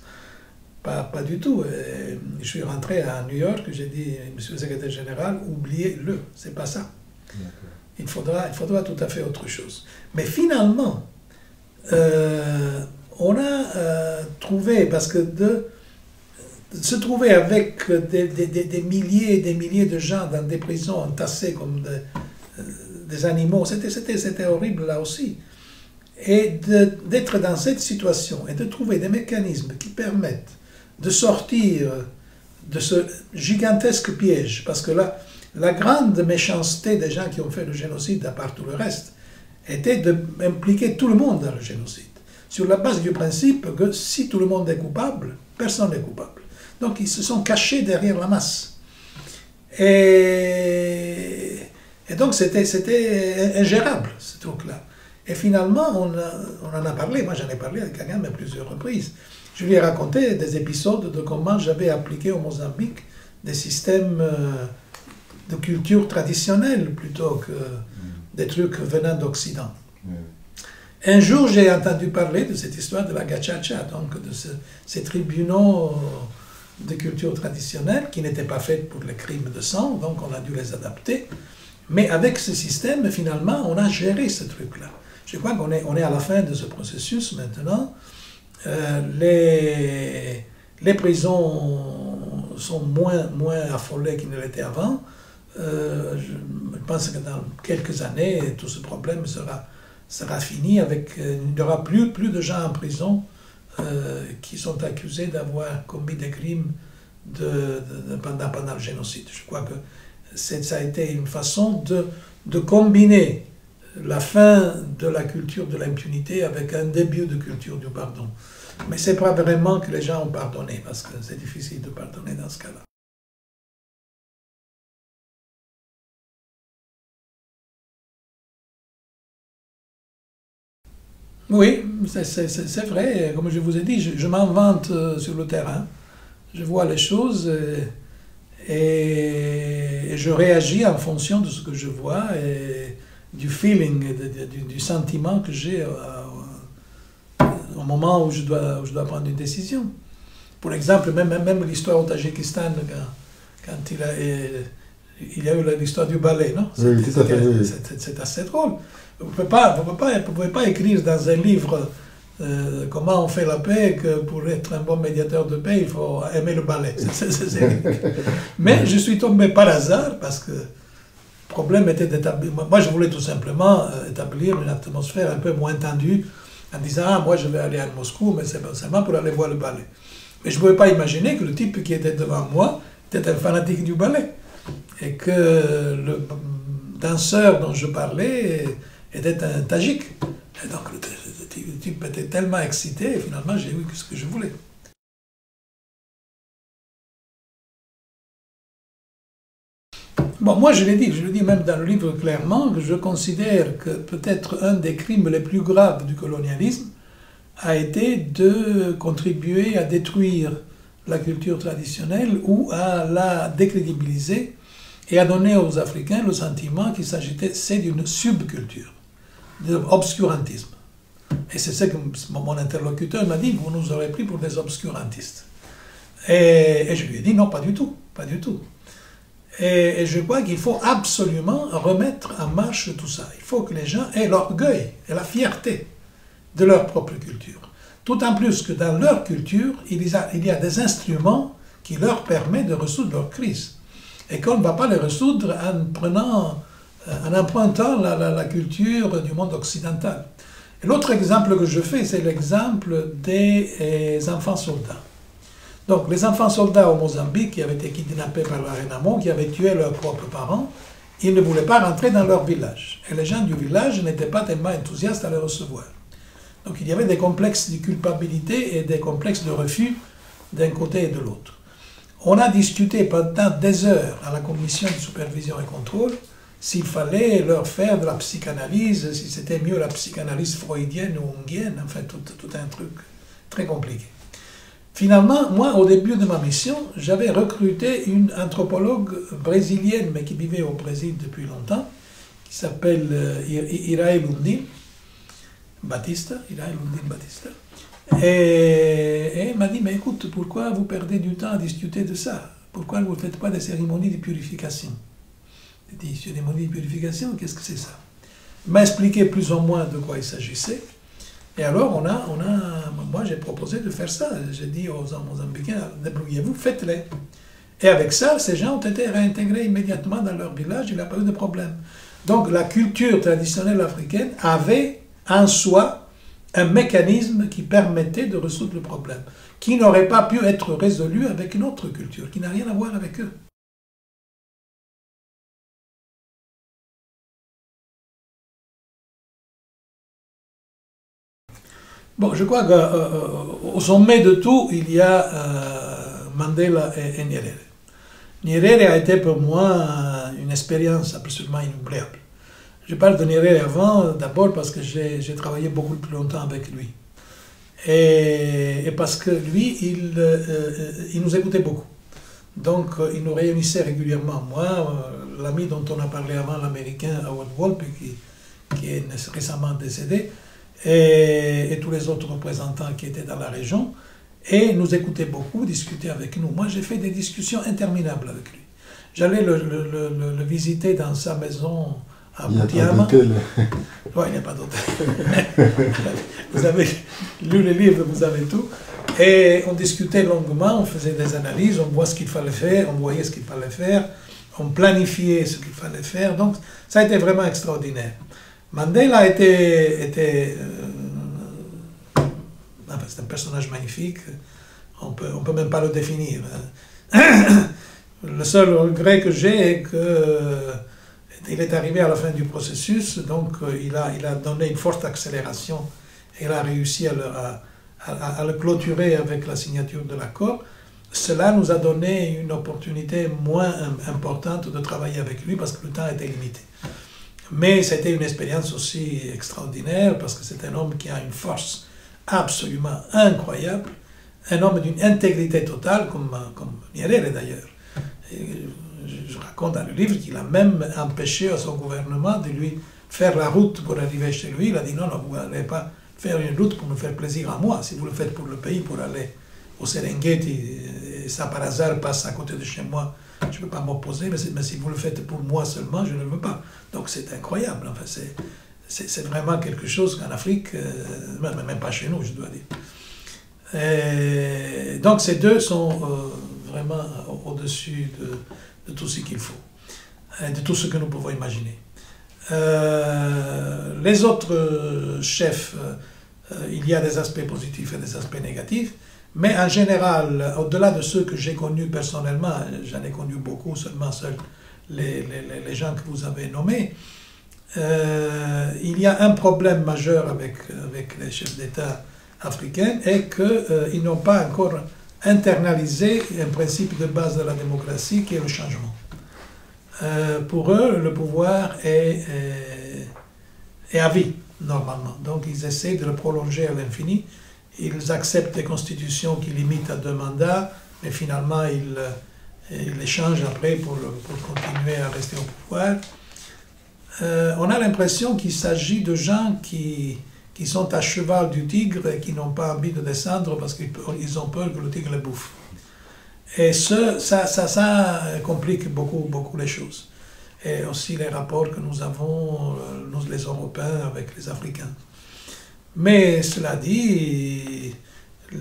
Pas du tout. Et je suis rentré à New York, j'ai dit, monsieur le secrétaire général, oubliez-le, c'est pas ça. Il faudra tout à fait autre chose. Mais finalement, on a trouvé, parce que de se trouver avec des milliers et des milliers de gens dans des prisons entassés comme des animaux, c'était horrible là aussi. Et d'être dans cette situation et de trouver des mécanismes qui permettent de sortir de ce gigantesque piège, parce que là, la grande méchanceté des gens qui ont fait le génocide, à part tout le reste, était d'impliquer tout le monde dans le génocide, sur la base du principe que si tout le monde est coupable, personne n'est coupable. Donc ils se sont cachés derrière la masse. Et donc c'était ingérable, ce truc-là. Et finalement, on en a parlé, moi j'en ai parlé avec Kagame à plusieurs reprises. Je lui ai raconté des épisodes de comment j'avais appliqué au Mozambique des systèmes de culture traditionnelle plutôt que des trucs venant d'Occident. Un jour, j'ai entendu parler de cette histoire de la gachacha, donc de ces tribunaux de culture traditionnelle qui n'étaient pas faits pour les crimes de sang, donc on a dû les adapter. Mais avec ce système, finalement, on a géré ce truc-là. Je crois qu'on est à la fin de ce processus maintenant. Les prisons sont moins affolées qu'ils ne l'étaient avant. je pense que dans quelques années, tout ce problème sera fini. Il n'y aura plus de gens en prison qui sont accusés d'avoir commis des crimes pendant le génocide. Je crois que ça a été une façon de combiner la fin de la culture de l'impunité avec un début de culture du pardon. Mais ce n'est pas vraiment que les gens ont pardonné, parce que c'est difficile de pardonner dans ce cas-là. Oui, c'est vrai. Comme je vous ai dit, je m'invente sur le terrain. Je vois les choses et je réagis en fonction de ce que je vois et du feeling, du sentiment que j'ai au moment où je dois prendre une décision. Pour exemple, même l'histoire au Tadjikistan, quand il y a eu l'histoire du ballet, non? Oui, tout à fait. C'est assez drôle. Vous ne pouvez pas écrire dans un livre comment on fait la paix, que pour être un bon médiateur de paix, il faut aimer le ballet. Mais je suis tombé par hasard parce que le problème était d'établir. Moi, je voulais tout simplement établir une atmosphère un peu moins tendue en disant « Ah, moi, je vais aller à Moscou, mais c'est seulement pour aller voir le ballet. » Mais je ne pouvais pas imaginer que le type qui était devant moi était un fanatique du ballet et que le danseur dont je parlais était un Tadjik. Et donc le type était tellement excité et finalement j'ai eu ce que je voulais. Bon, moi je le dis même dans le livre clairement, que je considère que peut-être un des crimes les plus graves du colonialisme a été de contribuer à détruire la culture traditionnelle ou à la décrédibiliser et à donner aux Africains le sentiment qu'il s'agissait d'une subculture, de l'obscurantisme. Et c'est ce que mon interlocuteur m'a dit, vous nous aurez pris pour des obscurantistes. Et je lui ai dit non, pas du tout, pas du tout. Et je crois qu'il faut absolument remettre en marche tout ça. Il faut que les gens aient l'orgueil et la fierté de leur propre culture. Tout en plus que dans leur culture, il y a des instruments qui leur permettent de résoudre leurs crises. Et qu'on ne va pas les résoudre en empruntant la culture du monde occidental. Et l'autre exemple que je fais, c'est l'exemple des enfants soldats. Donc, les enfants soldats au Mozambique qui avaient été kidnappés par la Renamo, qui avaient tué leurs propres parents, ils ne voulaient pas rentrer dans leur village. Et les gens du village n'étaient pas tellement enthousiastes à les recevoir. Donc, il y avait des complexes de culpabilité et des complexes de refus d'un côté et de l'autre. On a discuté pendant des heures à la commission de supervision et contrôle s'il fallait leur faire de la psychanalyse, si c'était mieux la psychanalyse freudienne ou jungienne, enfin tout un truc très compliqué. Finalement, moi, au début de ma mission, j'avais recruté une anthropologue brésilienne, mais qui vivait au Brésil depuis longtemps, qui s'appelle Irae Lundin Batista. Et elle m'a dit, mais écoute, pourquoi vous perdez du temps à discuter de ça? Pourquoi vous ne faites pas des cérémonies de purification? J'ai dit, cérémonie de purification, qu'est-ce que c'est ça? Elle m'a expliqué plus ou moins de quoi il s'agissait. Et alors, moi j'ai proposé de faire ça. J'ai dit aux Mozambicains, débrouillez-vous, faites-les. Et avec ça, ces gens ont été réintégrés immédiatement dans leur village, il n'y a pas eu de problème. Donc la culture traditionnelle africaine avait en soi un mécanisme qui permettait de résoudre le problème, qui n'aurait pas pu être résolu avec une autre culture, qui n'a rien à voir avec eux. Bon, je crois qu'au sommet de tout, il y a Mandela et Nyerere. Nyerere a été pour moi une expérience absolument inoubliable. Je parle de Nyerere avant, d'abord parce que j'ai travaillé beaucoup plus longtemps avec lui. Et parce que lui, il nous écoutait beaucoup. Donc, il nous réunissait régulièrement. Moi, l'ami dont on a parlé avant, l'américain Howard Wolpe, qui est récemment décédé, et tous les autres représentants qui étaient dans la région, et nous écoutait beaucoup, discutait avec nous. Moi, j'ai fait des discussions interminables avec lui. J'allais le visiter dans sa maison à Butiama. Oui, il n'y a pas d'hôtel. Vous avez lu les livres, vous avez tout. Et on discutait longuement, on faisait des analyses, on voit ce qu'il fallait faire, on voyait ce qu'il fallait faire, ont planifié ce qu'il fallait faire. Donc, ça a été vraiment extraordinaire. Mandela était c'est un personnage magnifique. On peut même pas le définir. Le seul regret que j'ai est qu'il est arrivé à la fin du processus, donc il a donné une forte accélération et il a réussi à le clôturer avec la signature de l'accord. Cela nous a donné une opportunité moins importante de travailler avec lui parce que le temps était limité. Mais c'était une expérience aussi extraordinaire parce que c'est un homme qui a une force absolument incroyable, un homme d'une intégrité totale, comme Nyerere d'ailleurs. Je raconte dans le livre qu'il a même empêché à son gouvernement de lui faire la route pour arriver chez lui. Il a dit non, vous n'allez pas faire une route pour me faire plaisir à moi. Si vous le faites pour le pays, pour aller au Serengeti, et ça par hasard passe à côté de chez moi, je ne peux pas m'opposer, mais si vous le faites pour moi seulement, je ne le veux pas. Donc c'est incroyable. Enfin, c'est vraiment quelque chose qu'en Afrique, même pas chez nous, je dois dire. Et donc ces deux sont vraiment au-dessus de tout ce qu'il faut, de tout ce que nous pouvons imaginer. Les autres chefs, il y a des aspects positifs et des aspects négatifs, mais en général, au-delà de ceux que j'ai connus personnellement, j'en ai connu beaucoup, seulement seuls les gens que vous avez nommés, il y a un problème majeur avec les chefs d'État africains et qu'ils n'ont pas encore internalisé un principe de base de la démocratie qui est le changement. Pour eux, le pouvoir est à vie, normalement. Donc ils essaient de le prolonger à l'infini. Ils acceptent des constitutions qui limitent à 2 mandats, mais finalement ils les changent après pour continuer à rester au pouvoir. On a l'impression qu'il s'agit de gens qui sont à cheval du tigre et qui n'ont pas envie de descendre parce qu'ils ont peur que le tigre les bouffe. Et ça complique beaucoup les choses. Et aussi les rapports que nous avons, nous les Européens, avec les Africains. Mais cela dit,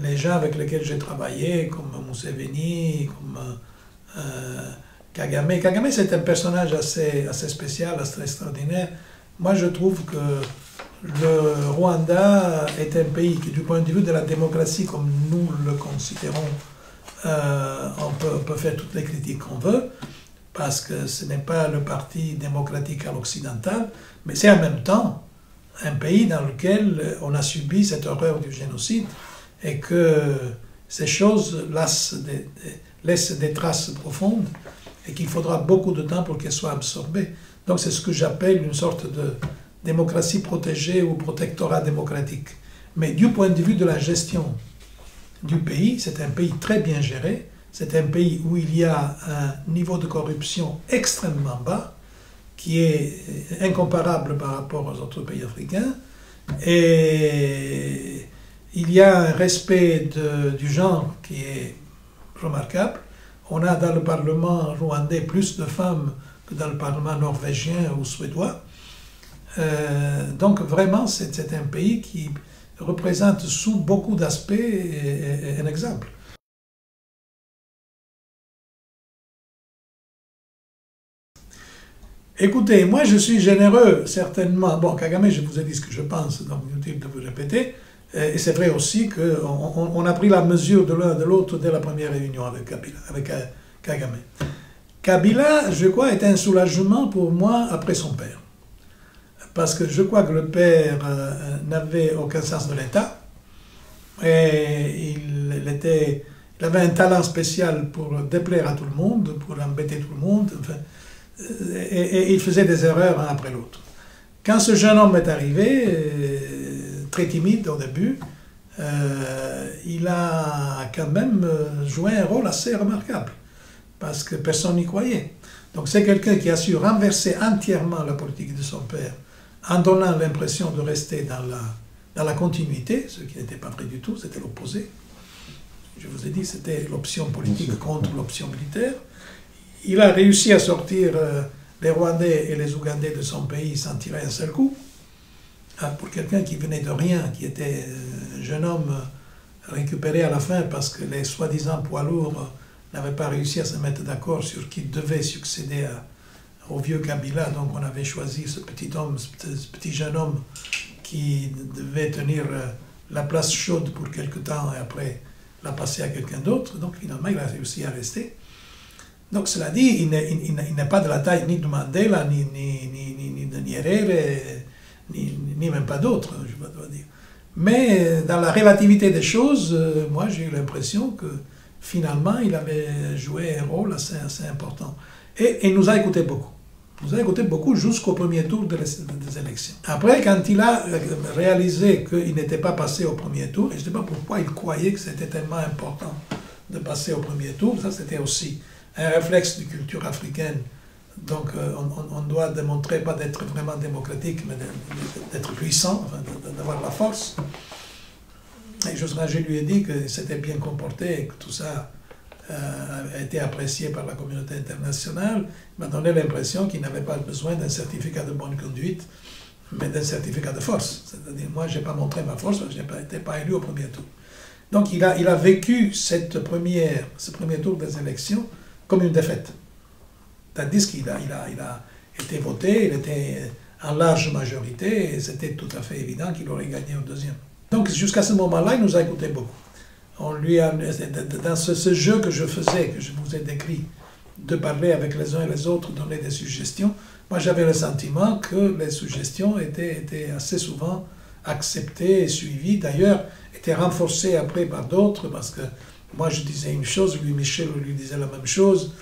les gens avec lesquels j'ai travaillé, comme Museveni, comme Kagame. Kagame, c'est un personnage assez spécial, assez extraordinaire. Moi, je trouve que le Rwanda est un pays qui, du point de vue de la démocratie, comme nous le considérons, on peut faire toutes les critiques qu'on veut, parce que ce n'est pas le parti démocratique à l'occidental, mais c'est en même temps un pays dans lequel on a subi cette horreur du génocide et que ces choses laissent des traces profondes et qu'il faudra beaucoup de temps pour qu'elles soient absorbées. Donc c'est ce que j'appelle une sorte de démocratie protégée ou protectorat démocratique. Mais du point de vue de la gestion du pays, c'est un pays très bien géré, c'est un pays où il y a un niveau de corruption extrêmement bas, qui est incomparable par rapport aux autres pays africains, et il y a un respect du genre qui est remarquable. On a dans le Parlement rwandais plus de femmes que dans le Parlement norvégien ou suédois. Donc vraiment, c'est un pays qui représente sous beaucoup d'aspects un exemple. Écoutez, moi je suis généreux, certainement. Bon, Kagame, je vous ai dit ce que je pense, donc inutile de vous répéter. Et c'est vrai aussi qu'on a pris la mesure de l'un de l'autre dès la première réunion avec Kagame. Kabila, je crois, est un soulagement pour moi après son père. Parce que je crois que le père n'avait aucun sens de l'État. Et il avait un talent spécial pour déplaire à tout le monde, pour embêter tout le monde. Enfin, et il faisait des erreurs un après l'autre. Quand ce jeune homme est arrivé, très timide au début, il a quand même joué un rôle assez remarquable, parce que personne n'y croyait. Donc c'est quelqu'un qui a su renverser entièrement la politique de son père, en donnant l'impression de rester dans la continuité, ce qui n'était pas vrai du tout, c'était l'opposé. Je vous ai dit, c'était l'option politique contre l'option militaire. Il a réussi à sortir les Rwandais et les Ougandais de son pays sans tirer un seul coup. Pour quelqu'un qui venait de rien, qui était un jeune homme récupéré à la fin parce que les soi-disant poids lourds n'avaient pas réussi à se mettre d'accord sur qui devait succéder au vieux Kabila. Donc on avait choisi ce petit homme, ce petit jeune homme qui devait tenir la place chaude pour quelque temps et après la passer à quelqu'un d'autre. Donc finalement, il a réussi à rester. Donc cela dit, il n'est pas de la taille ni de Mandela, ni de Nyerere, ni même pas d'autres, je dois dire. Mais dans la relativité des choses, moi j'ai eu l'impression que finalement il avait joué un rôle assez important. Et il nous a écouté beaucoup. Il nous a écouté beaucoup jusqu'au premier tour des élections. Après, quand il a réalisé qu'il n'était pas passé au premier tour, et je ne sais pas pourquoi il croyait que c'était tellement important de passer au premier tour, ça c'était aussi un réflexe de culture africaine. Donc on doit démontrer, pas d'être vraiment démocratique, mais d'être puissant, enfin, d'avoir la force. Et je lui ai dit que c'était bien comporté et que tout ça a été apprécié par la communauté internationale. Il m'a donné l'impression qu'il n'avait pas besoin d'un certificat de bonne conduite, mais d'un certificat de force. C'est-à-dire, moi, je n'ai pas montré ma force, je n'étais pas élu au premier tour. Donc il a vécu ce premier tour des élections comme une défaite. Tandis qu'il a été voté, il était en large majorité, et c'était tout à fait évident qu'il aurait gagné au deuxième. Donc jusqu'à ce moment-là, il nous a écouté beaucoup. On lui a, dans ce jeu que je faisais, que je vous ai décrit, de parler avec les uns et les autres, donner des suggestions, moi j'avais le sentiment que les suggestions étaient assez souvent acceptées et suivies, d'ailleurs étaient renforcées après par d'autres, parce que moi je disais une chose, lui Michel lui disait la même chose,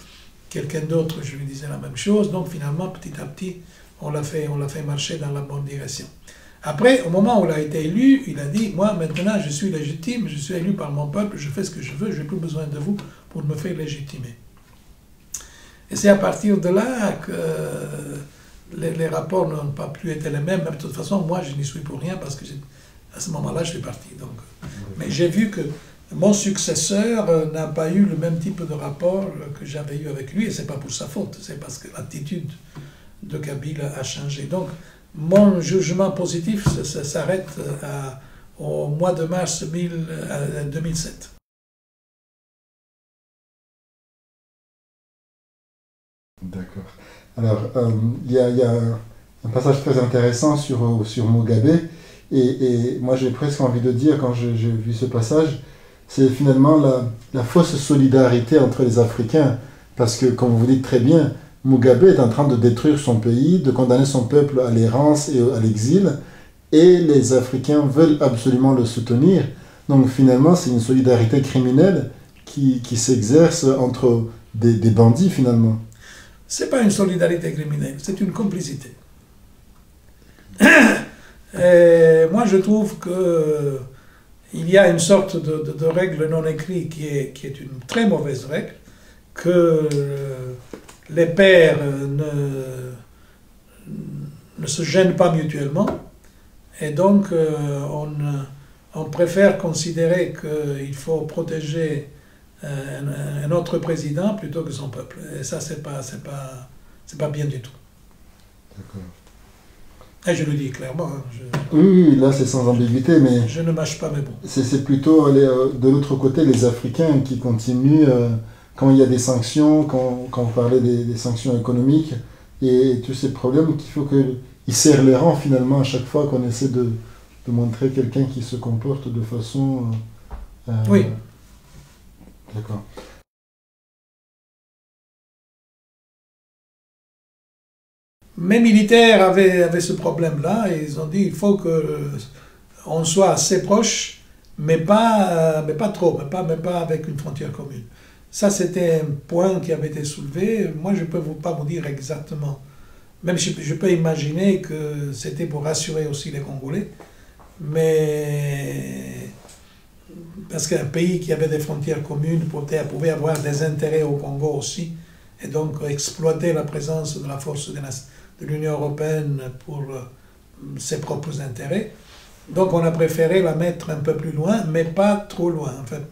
quelqu'un d'autre je lui disais la même chose, donc finalement petit à petit on l'a fait marcher dans la bonne direction. Après, au moment où il a été élu, il a dit, moi maintenant je suis légitime, je suis élu par mon peuple, je fais ce que je veux, je n'ai plus besoin de vous pour me faire légitimer. Et c'est à partir de là que les rapports n'ont pas plus été les mêmes, mais de toute façon moi je n'y suis pour rien parce que à ce moment-là je suis parti. Donc. Mais j'ai vu que mon successeur n'a pas eu le même type de rapport que j'avais eu avec lui, et ce n'est pas pour sa faute, c'est parce que l'attitude de Kabila a changé. Donc, mon jugement positif s'arrête au mois de mars 2007. D'accord. Alors, il y a un passage très intéressant sur Mugabe, et moi j'ai presque envie de dire, quand j'ai vu ce passage, c'est finalement la fausse solidarité entre les Africains, parce que, comme vous dites très bien, Mugabe est en train de détruire son pays, de condamner son peuple à l'errance et à l'exil, et les Africains veulent absolument le soutenir. Donc finalement, c'est une solidarité criminelle qui s'exerce entre des bandits, finalement. Ce n'est pas une solidarité criminelle, c'est une complicité. Moi, je trouve qu'il y a une sorte de règle non écrite qui est une très mauvaise règle, que les pères ne se gênent pas mutuellement, et donc on préfère considérer qu'il faut protéger un autre président plutôt que son peuple. Et ça, c'est pas bien du tout. D'accord. Et je le dis clairement. Oui, là c'est sans ambiguïté, mais... Je ne mâche pas mes mots. C'est plutôt de l'autre côté les Africains qui continuent, quand il y a des sanctions, quand on parlait des sanctions économiques, et tous ces problèmes qu'il faut qu'ils serrent les rangs finalement à chaque fois qu'on essaie de montrer quelqu'un qui se comporte de façon... Oui. D'accord. Mes militaires avaient ce problème-là, et ils ont dit il faut qu'on soit assez proche, mais pas trop, mais pas avec une frontière commune. Ça, c'était un point qui avait été soulevé. Moi, je ne peux pas vous dire exactement. Même je peux imaginer que c'était pour rassurer aussi les Congolais, mais parce qu'un pays qui avait des frontières communes pouvait avoir des intérêts au Congo aussi, et donc exploiter la présence de la force de l'Union européenne pour ses propres intérêts. Donc on a préféré la mettre un peu plus loin, mais pas trop loin, en fait,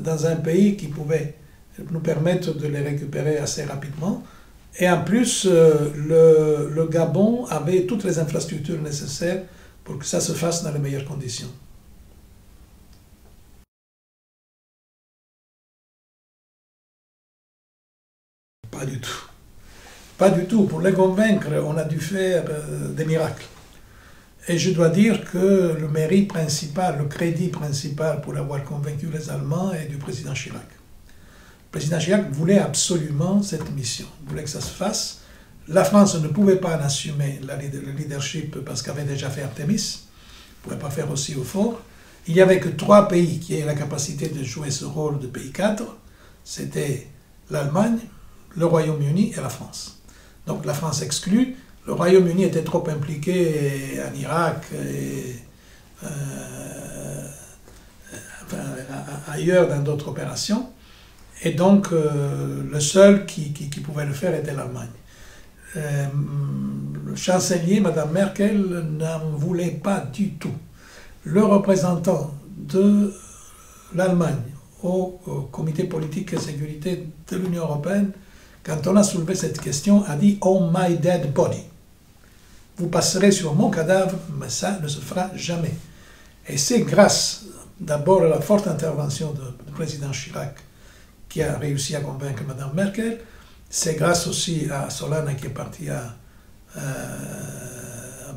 dans un pays qui pouvait nous permettre de les récupérer assez rapidement. Et en plus, le Gabon avait toutes les infrastructures nécessaires pour que ça se fasse dans les meilleures conditions. Pas du tout. Pas du tout. Pour les convaincre, on a dû faire des miracles. Et je dois dire que le mérite principal, le crédit principal pour avoir convaincu les Allemands est du président Chirac. Le président Chirac voulait absolument cette mission, voulait que ça se fasse. La France ne pouvait pas en assumer le leadership parce qu'elle avait déjà fait Artemis, ne pouvait pas faire aussi au fort. Il n'y avait que 3 pays qui avaient la capacité de jouer ce rôle de pays cadre. C'était l'Allemagne, le Royaume-Uni et la France. Donc la France exclue. Le Royaume-Uni était trop impliqué en Irak et ailleurs dans d'autres opérations. Et donc le seul qui pouvait le faire était l'Allemagne. Le chancelier, Mme Merkel, n'en voulait pas du tout. Le représentant de l'Allemagne au comité politique et sécurité de l'Union européenne, quand on a soulevé cette question, a dit « On my dead body ». Vous passerez sur mon cadavre, mais ça ne se fera jamais. Et c'est grâce d'abord à la forte intervention du président Chirac qui a réussi à convaincre Mme Merkel. C'est grâce aussi à Solana qui est parti à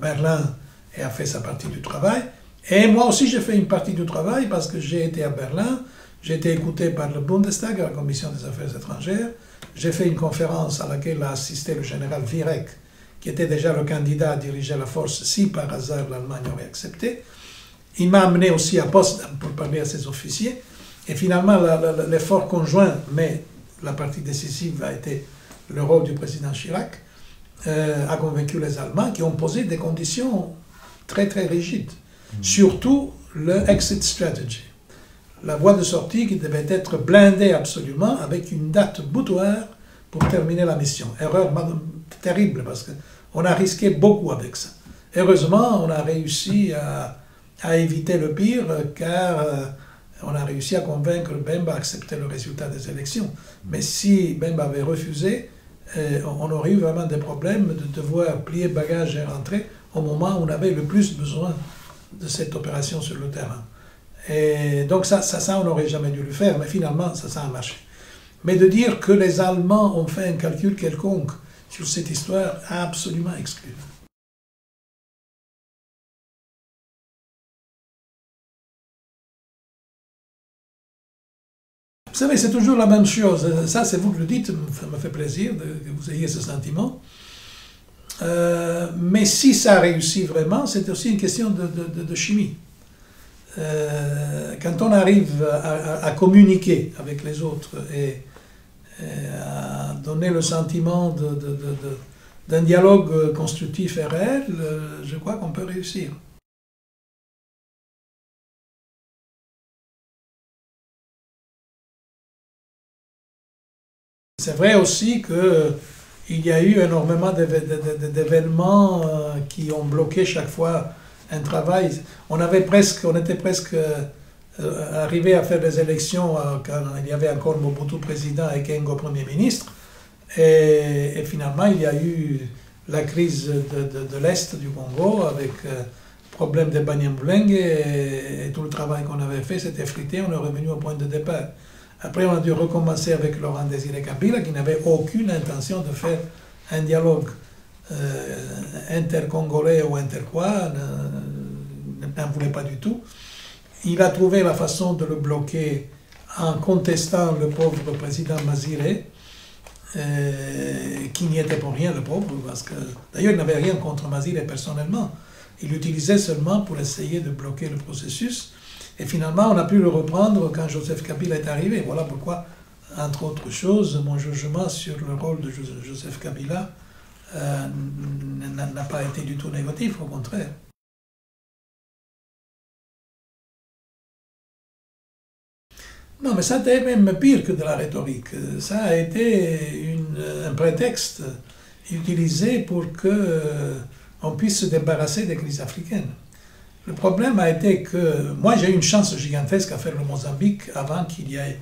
Berlin et a fait sa partie du travail. Et moi aussi j'ai fait une partie du travail parce que j'ai été à Berlin, j'ai été écouté par le Bundestag, la Commission des Affaires étrangères. J'ai fait une conférence à laquelle a assisté le général Virek, qui était déjà le candidat à diriger la force si par hasard l'Allemagne aurait accepté. Il m'a amené aussi à Potsdam pour parler à ses officiers. Et finalement, l'effort conjoint, mais la partie décisive a été le rôle du président Chirac, a convaincu les Allemands qui ont posé des conditions très très rigides. Surtout le exit strategy. La voie de sortie qui devait être blindée absolument avec une date butoir pour terminer la mission. Erreur terrible parce qu'on a risqué beaucoup avec ça. Heureusement, on a réussi à éviter le pire car on a réussi à convaincre Bemba à accepter le résultat des élections. Mais si Bemba avait refusé, on aurait eu vraiment des problèmes de devoir plier bagages et rentrer au moment où on avait le plus besoin de cette opération sur le terrain. Et donc ça on n'aurait jamais dû le faire, mais finalement, ça a marché. Mais de dire que les Allemands ont fait un calcul quelconque sur cette histoire, absolument exclu. Vous savez, c'est toujours la même chose. Ça, c'est vous qui le dites, ça me fait plaisir que vous ayez ce sentiment. Mais si ça réussit vraiment, c'est aussi une question de chimie. Quand on arrive à communiquer avec les autres et à donner le sentiment d'un dialogue constructif et réel, je crois qu'on peut réussir. C'est vrai aussi qu'il y a eu énormément d'événements qui ont bloqué chaque fois un travail. On était presque arrivé à faire des élections quand il y avait encore Mobutu président et Kengo Premier ministre. Et finalement, il y a eu la crise de l'Est du Congo avec le problème de Banyamulenge et tout le travail qu'on avait fait s'est effrité, on est revenu au point de départ. Après, on a dû recommencer avec Laurent Désiré Kabila qui n'avait aucune intention de faire un dialogue inter-congolais ou inter-quoi, n'en voulait pas du tout. Il a trouvé la façon de le bloquer en contestant le pauvre président Mazire, qui n'y était pour rien, le pauvre, parce que d'ailleurs il n'avait rien contre Mazire personnellement. Il l'utilisait seulement pour essayer de bloquer le processus. Et finalement, on a pu le reprendre quand Joseph Kabila est arrivé. Voilà pourquoi, entre autres choses, mon jugement sur le rôle de Joseph Kabila n'a pas été du tout négatif, au contraire. Non, mais ça a été même pire que de la rhétorique. Ça a été un prétexte utilisé pour qu'on puisse se débarrasser des crises africaines. Le problème a été que moi j'ai eu une chance gigantesque à faire le Mozambique avant qu'il y ait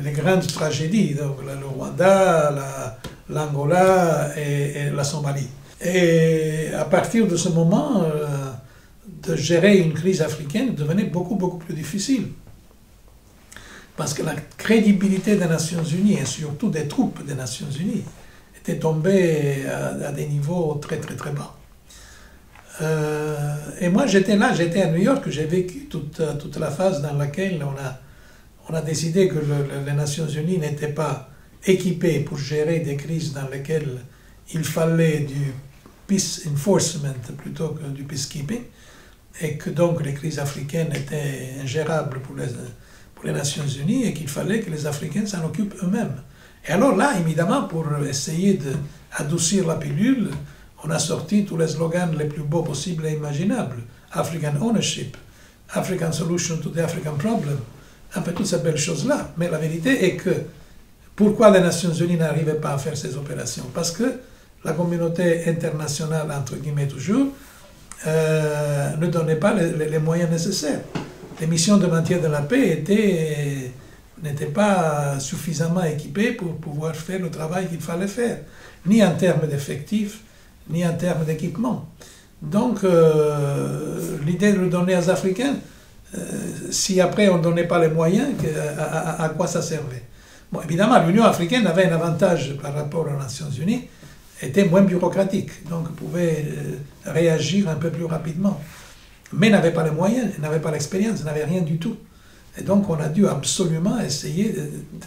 les grandes tragédies, donc le Rwanda, l'Angola et la Somalie. Et à partir de ce moment, de gérer une crise africaine devenait beaucoup plus difficile. parce que la crédibilité des Nations Unies, et surtout des troupes des Nations Unies, était tombée à des niveaux très très très bas. Et moi j'étais là, j'étais à New York, j'ai vécu toute la phase dans laquelle on a décidé que les Nations Unies n'étaient pas équipées pour gérer des crises dans lesquelles il fallait du peace enforcement plutôt que du peacekeeping, et que donc les crises africaines étaient ingérables pour les Nations Unies et qu'il fallait que les Africains s'en occupent eux-mêmes. Et alors là, évidemment, pour essayer d'adoucir la pilule, on a sorti tous les slogans les plus beaux possibles et imaginables. African Ownership, African Solution to the African Problem, un peu toutes ces belles choses-là. Mais la vérité est que pourquoi les Nations Unies n'arrivaient pas à faire ces opérations? Parce que la communauté internationale, entre guillemets toujours, ne donnait pas les moyens nécessaires. Les missions de maintien de la paix n'étaient pas suffisamment équipées pour pouvoir faire le travail qu'il fallait faire, ni en termes d'effectifs, ni en termes d'équipement. Donc, l'idée de le donner aux Africains, si après on ne donnait pas les moyens, à quoi ça servait? Bon, évidemment, l'Union africaine avait un avantage par rapport aux Nations Unies, était moins bureaucratique, donc pouvait réagir un peu plus rapidement. Mais n'avait pas les moyens, n'avait pas l'expérience, n'avait rien du tout. Et donc on a dû absolument essayer,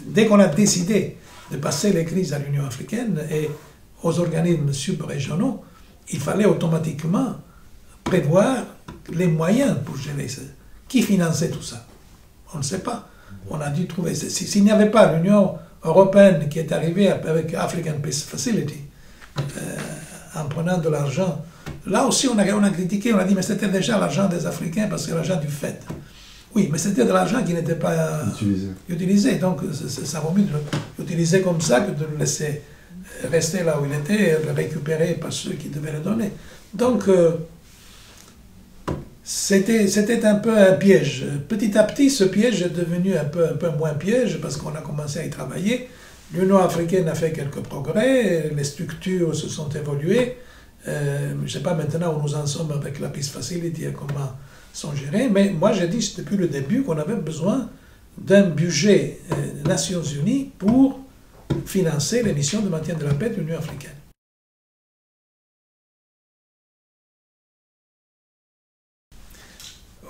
dès qu'on a décidé de passer les crises à l'Union africaine et aux organismes subrégionaux, il fallait automatiquement prévoir les moyens pour gérer ça. Qui finançait tout ça? On ne sait pas. On a dû trouver. S'il n'y avait pas l'Union européenne qui est arrivée avec African Peace Facility, en prenant de l'argent, là aussi on a critiqué, on a dit mais c'était déjà l'argent des Africains parce que c'est l'argent du FED. Oui, mais c'était de l'argent qui n'était pas utilisé. Donc ça vaut mieux de l'utiliser comme ça que de le laisser rester là où il était et le récupérer par ceux qui devaient le donner. Donc c'était un peu un piège. Petit à petit, ce piège est devenu un peu moins piège parce qu'on a commencé à y travailler. L'Union africaine a fait quelques progrès, les structures se sont évoluées. Je ne sais pas maintenant où nous en sommes avec la Peace Facility et comment sont gérées, mais moi j'ai dit depuis le début qu'on avait besoin d'un budget Nations Unies pour financer les missions de maintien de la paix de l'Union africaine.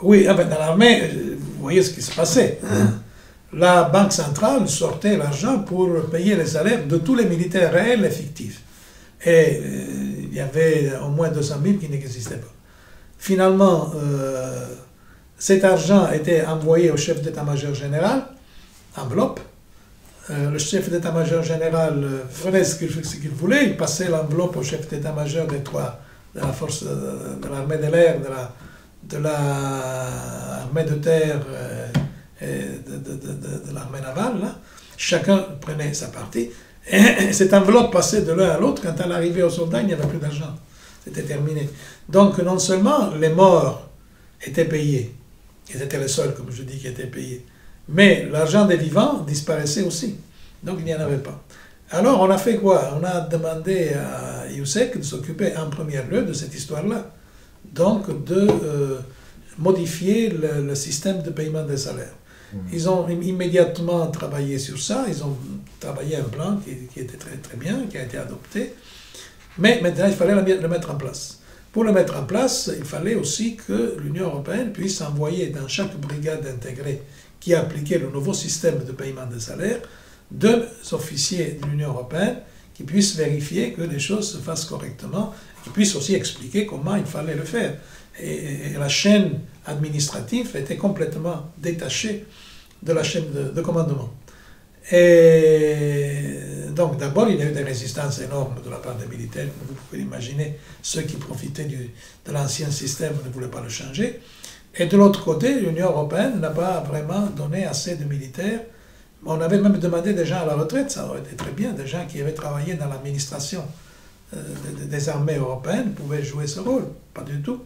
Oui, dans l'armée, vous voyez ce qui se passait. La Banque centrale sortait l'argent pour payer les salaires de tous les militaires réels et fictifs. Et il y avait au moins 200 000 qui n'existaient pas. Finalement, cet argent était envoyé au chef d'état-major général, enveloppe. Le chef d'état-major général faisait ce qu'il voulait, il passait l'enveloppe au chef d'état-major de la force de l'armée de l'air, de l'armée de terre et de l'armée navale. Là. Chacun prenait sa partie. Et cette enveloppe passait de l'un à l'autre. Quand elle arrivait aux soldats, il n'y avait plus d'argent. C'était terminé. Donc non seulement les morts étaient payés, ils étaient les seuls, comme je dis, qui étaient payés, mais l'argent des vivants disparaissait aussi. Donc il n'y en avait pas. Alors on a fait quoi? On a demandé à IUSEC de s'occuper en premier lieu de cette histoire-là. Donc de modifier le système de paiement des salaires. Ils ont immédiatement travaillé sur ça, ils ont travaillé un plan qui était très, très bien, qui a été adopté, mais maintenant il fallait le mettre en place. Pour le mettre en place, il fallait aussi que l'Union européenne puisse envoyer dans chaque brigade intégrée qui a appliqué le nouveau système de paiement des salaires, 2 officiers de l'Union européenne qui puissent vérifier que les choses se fassent correctement, et qui puissent aussi expliquer comment il fallait le faire. Et la chaîne administrative était complètement détachée de la chaîne de commandement. Et donc d'abord, il y a eu des résistances énormes de la part des militaires, vous pouvez l'imaginer, ceux qui profitaient de l'ancien système ne voulaient pas le changer. Et de l'autre côté, l'Union européenne n'a pas vraiment donné assez de militaires. On avait même demandé des gens à la retraite, ça aurait été très bien, des gens qui avaient travaillé dans l'administration des armées européennes pouvaient jouer ce rôle, pas du tout.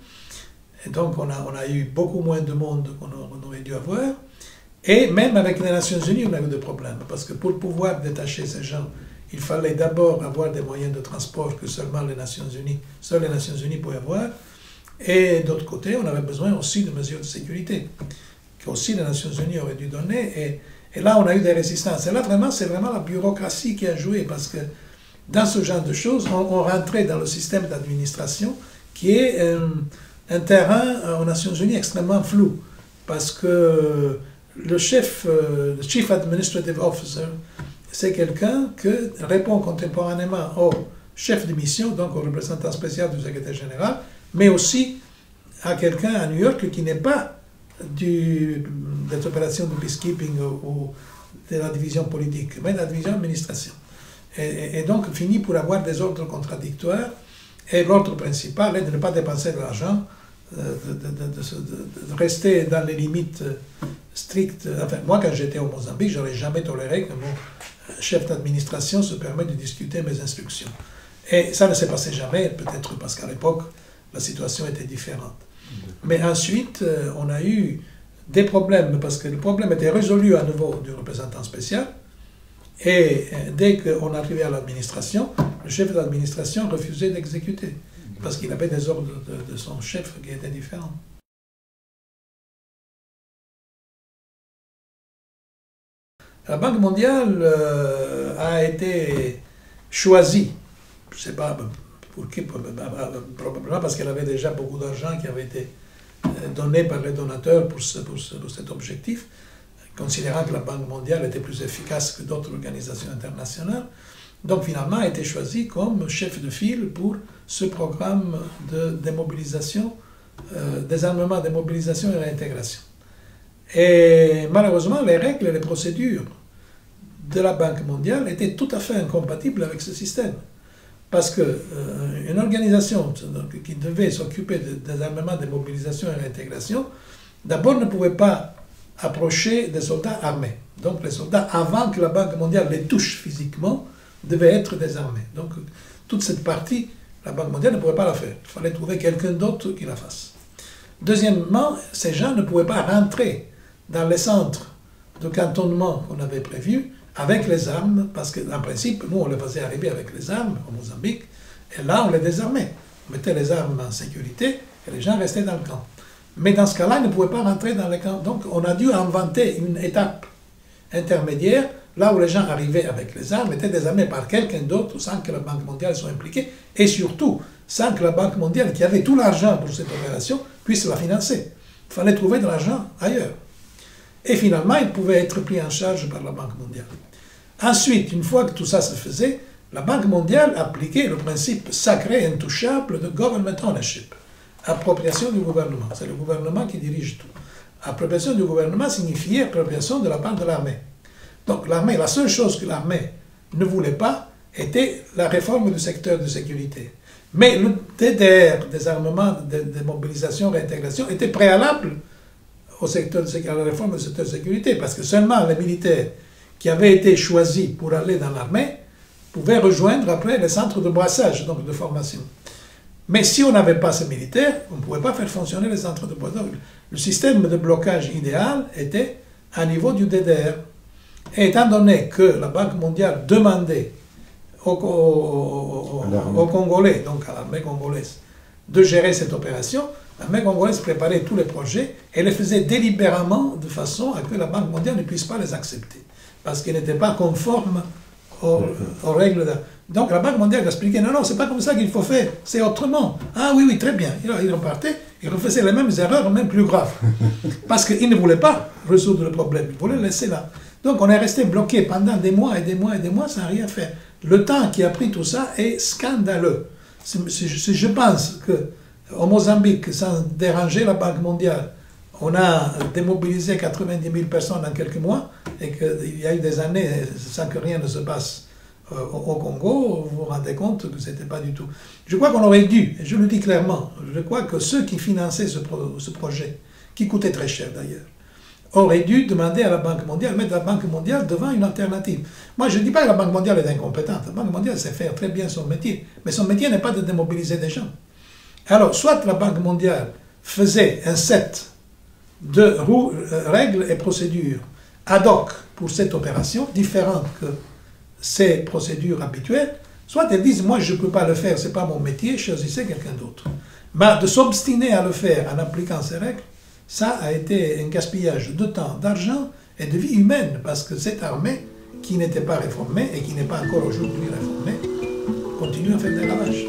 Et donc on a eu beaucoup moins de monde qu'on aurait dû avoir. Et même avec les Nations Unies, on a eu des problèmes. Parce que pour pouvoir détacher ces gens, il fallait d'abord avoir des moyens de transport que seules les Nations Unies pouvaient avoir. Et d'autre côté, on avait besoin aussi de mesures de sécurité. qu'aussi les Nations Unies auraient dû donner. Et là, on a eu des résistances. Et là, vraiment, c'est vraiment la bureaucratie qui a joué, parce que dans ce genre de choses, on rentrait dans le système d'administration qui est un terrain aux Nations Unies extrêmement flou. Parce que le Chief Administrative Officer, c'est quelqu'un qui répond contemporanément au chef de mission, donc au représentant spécial du secrétaire général, mais aussi à quelqu'un à New York qui n'est pas des opérations de peacekeeping ou de la division politique, mais de la division administration. Et donc finit pour avoir des ordres contradictoires, et l'ordre principal est de ne pas dépenser de l'argent, de rester dans les limites strictes. Enfin, moi, quand j'étais au Mozambique, je n'aurais jamais toléré que mon chef d'administration se permette de discuter mes instructions. Et ça ne s'est passé jamais, peut-être parce qu'à l'époque, la situation était différente. Mais ensuite, on a eu des problèmes, parce que le problème était résolu à nouveau du représentant spécial, et dès qu'on arrivait à l'administration, le chef d'administration refusait d'exécuter, parce qu'il avait des ordres de son chef qui étaient différents. La Banque mondiale a été choisie, je ne sais pas pour qui, probablement parce qu'elle avait déjà beaucoup d'argent qui avait été donné par les donateurs pour cet objectif, considérant que la Banque mondiale était plus efficace que d'autres organisations internationales. Donc finalement, a été choisie comme chef de file pour ce programme de démobilisation, désarmement, démobilisation et réintégration. Et malheureusement, les règles et les procédures de la Banque mondiale étaient tout à fait incompatibles avec ce système. Parce qu'une organisation qui devait s'occuper de désarmement, démobilisation et réintégration, d'abord ne pouvait pas approcher des soldats armés. Donc les soldats, avant que la Banque mondiale les touche physiquement, devaient être désarmés. Donc toute cette partie, la Banque mondiale ne pouvait pas la faire. Il fallait trouver quelqu'un d'autre qui la fasse. Deuxièmement, ces gens ne pouvaient pas rentrer dans les centres de cantonnement qu'on avait prévus avec les armes, parce qu'en principe, nous, on les faisait arriver avec les armes au Mozambique, et là, on les désarmait. On mettait les armes en sécurité, et les gens restaient dans le camp. Mais dans ce cas-là, ils ne pouvaient pas rentrer dans les camps. Donc, on a dû inventer une étape intermédiaire, là où les gens arrivaient avec les armes, étaient désarmés par quelqu'un d'autre, sans que la Banque mondiale soit impliquée, et surtout, sans que la Banque mondiale, qui avait tout l'argent pour cette opération, puisse la financer. Il fallait trouver de l'argent ailleurs. Et finalement, ils pouvaient être pris en charge par la Banque mondiale. Ensuite, une fois que tout ça se faisait, la Banque mondiale appliquait le principe sacré et intouchable de government ownership, appropriation du gouvernement. C'est le gouvernement qui dirige tout. Appropriation du gouvernement signifiait appropriation de la part de l'armée. Donc l'armée, la seule chose que l'armée ne voulait pas était la réforme du secteur de sécurité. Mais le DDR, désarmement, démobilisation, réintégration, était préalable au secteur à la réforme du secteur de sécurité, parce que seulement les militaires qui avaient été choisis pour aller dans l'armée pouvaient rejoindre après les centres de brassage, donc de formation. Mais si on n'avait pas ces militaires, on ne pouvait pas faire fonctionner les centres de brassage. Le système de blocage idéal était à niveau du DDR. Et étant donné que la Banque mondiale demandait aux Congolais, donc à l'armée congolaise, de gérer cette opération, l'armée congolaise préparait tous les projets et les faisait délibérément de façon à que la Banque mondiale ne puisse pas les accepter, parce qu'ils n'étaient pas conformes aux règles. Donc la Banque mondiale expliquait, non, non, c'est pas comme ça qu'il faut faire, c'est autrement. Ah oui, oui, très bien. Il repartait, il refaisait les mêmes erreurs, même plus graves. Parce qu'il ne voulait pas résoudre le problème, il voulait le laisser là. Donc on est resté bloqué pendant des mois et des mois et des mois sans rien faire. Le temps qui a pris tout ça est scandaleux. Je pense qu'au Mozambique, sans déranger la Banque mondiale, on a démobilisé 90 000 personnes en quelques mois et qu'il y a eu des années sans que rien ne se passe au Congo, vous vous rendez compte que ce n'était pas du tout. Je crois qu'on aurait dû, et je le dis clairement, je crois que ceux qui finançaient ce projet, qui coûtait très cher d'ailleurs, auraient dû demander à la Banque mondiale, mettre la Banque mondiale devant une alternative. Moi, je ne dis pas que la Banque mondiale est incompétente. La Banque mondiale sait faire très bien son métier, mais son métier n'est pas de démobiliser des gens. Alors, soit la Banque mondiale faisait un set de règles et procédures ad hoc pour cette opération, différentes que ces procédures habituelles, soit elles disent, moi je ne peux pas le faire, ce n'est pas mon métier, choisissez quelqu'un d'autre. Mais de s'obstiner à le faire en appliquant ces règles, ça a été un gaspillage de temps, d'argent et de vie humaine, parce que cette armée, qui n'était pas réformée et qui n'est pas encore aujourd'hui réformée, continue à faire des ravages.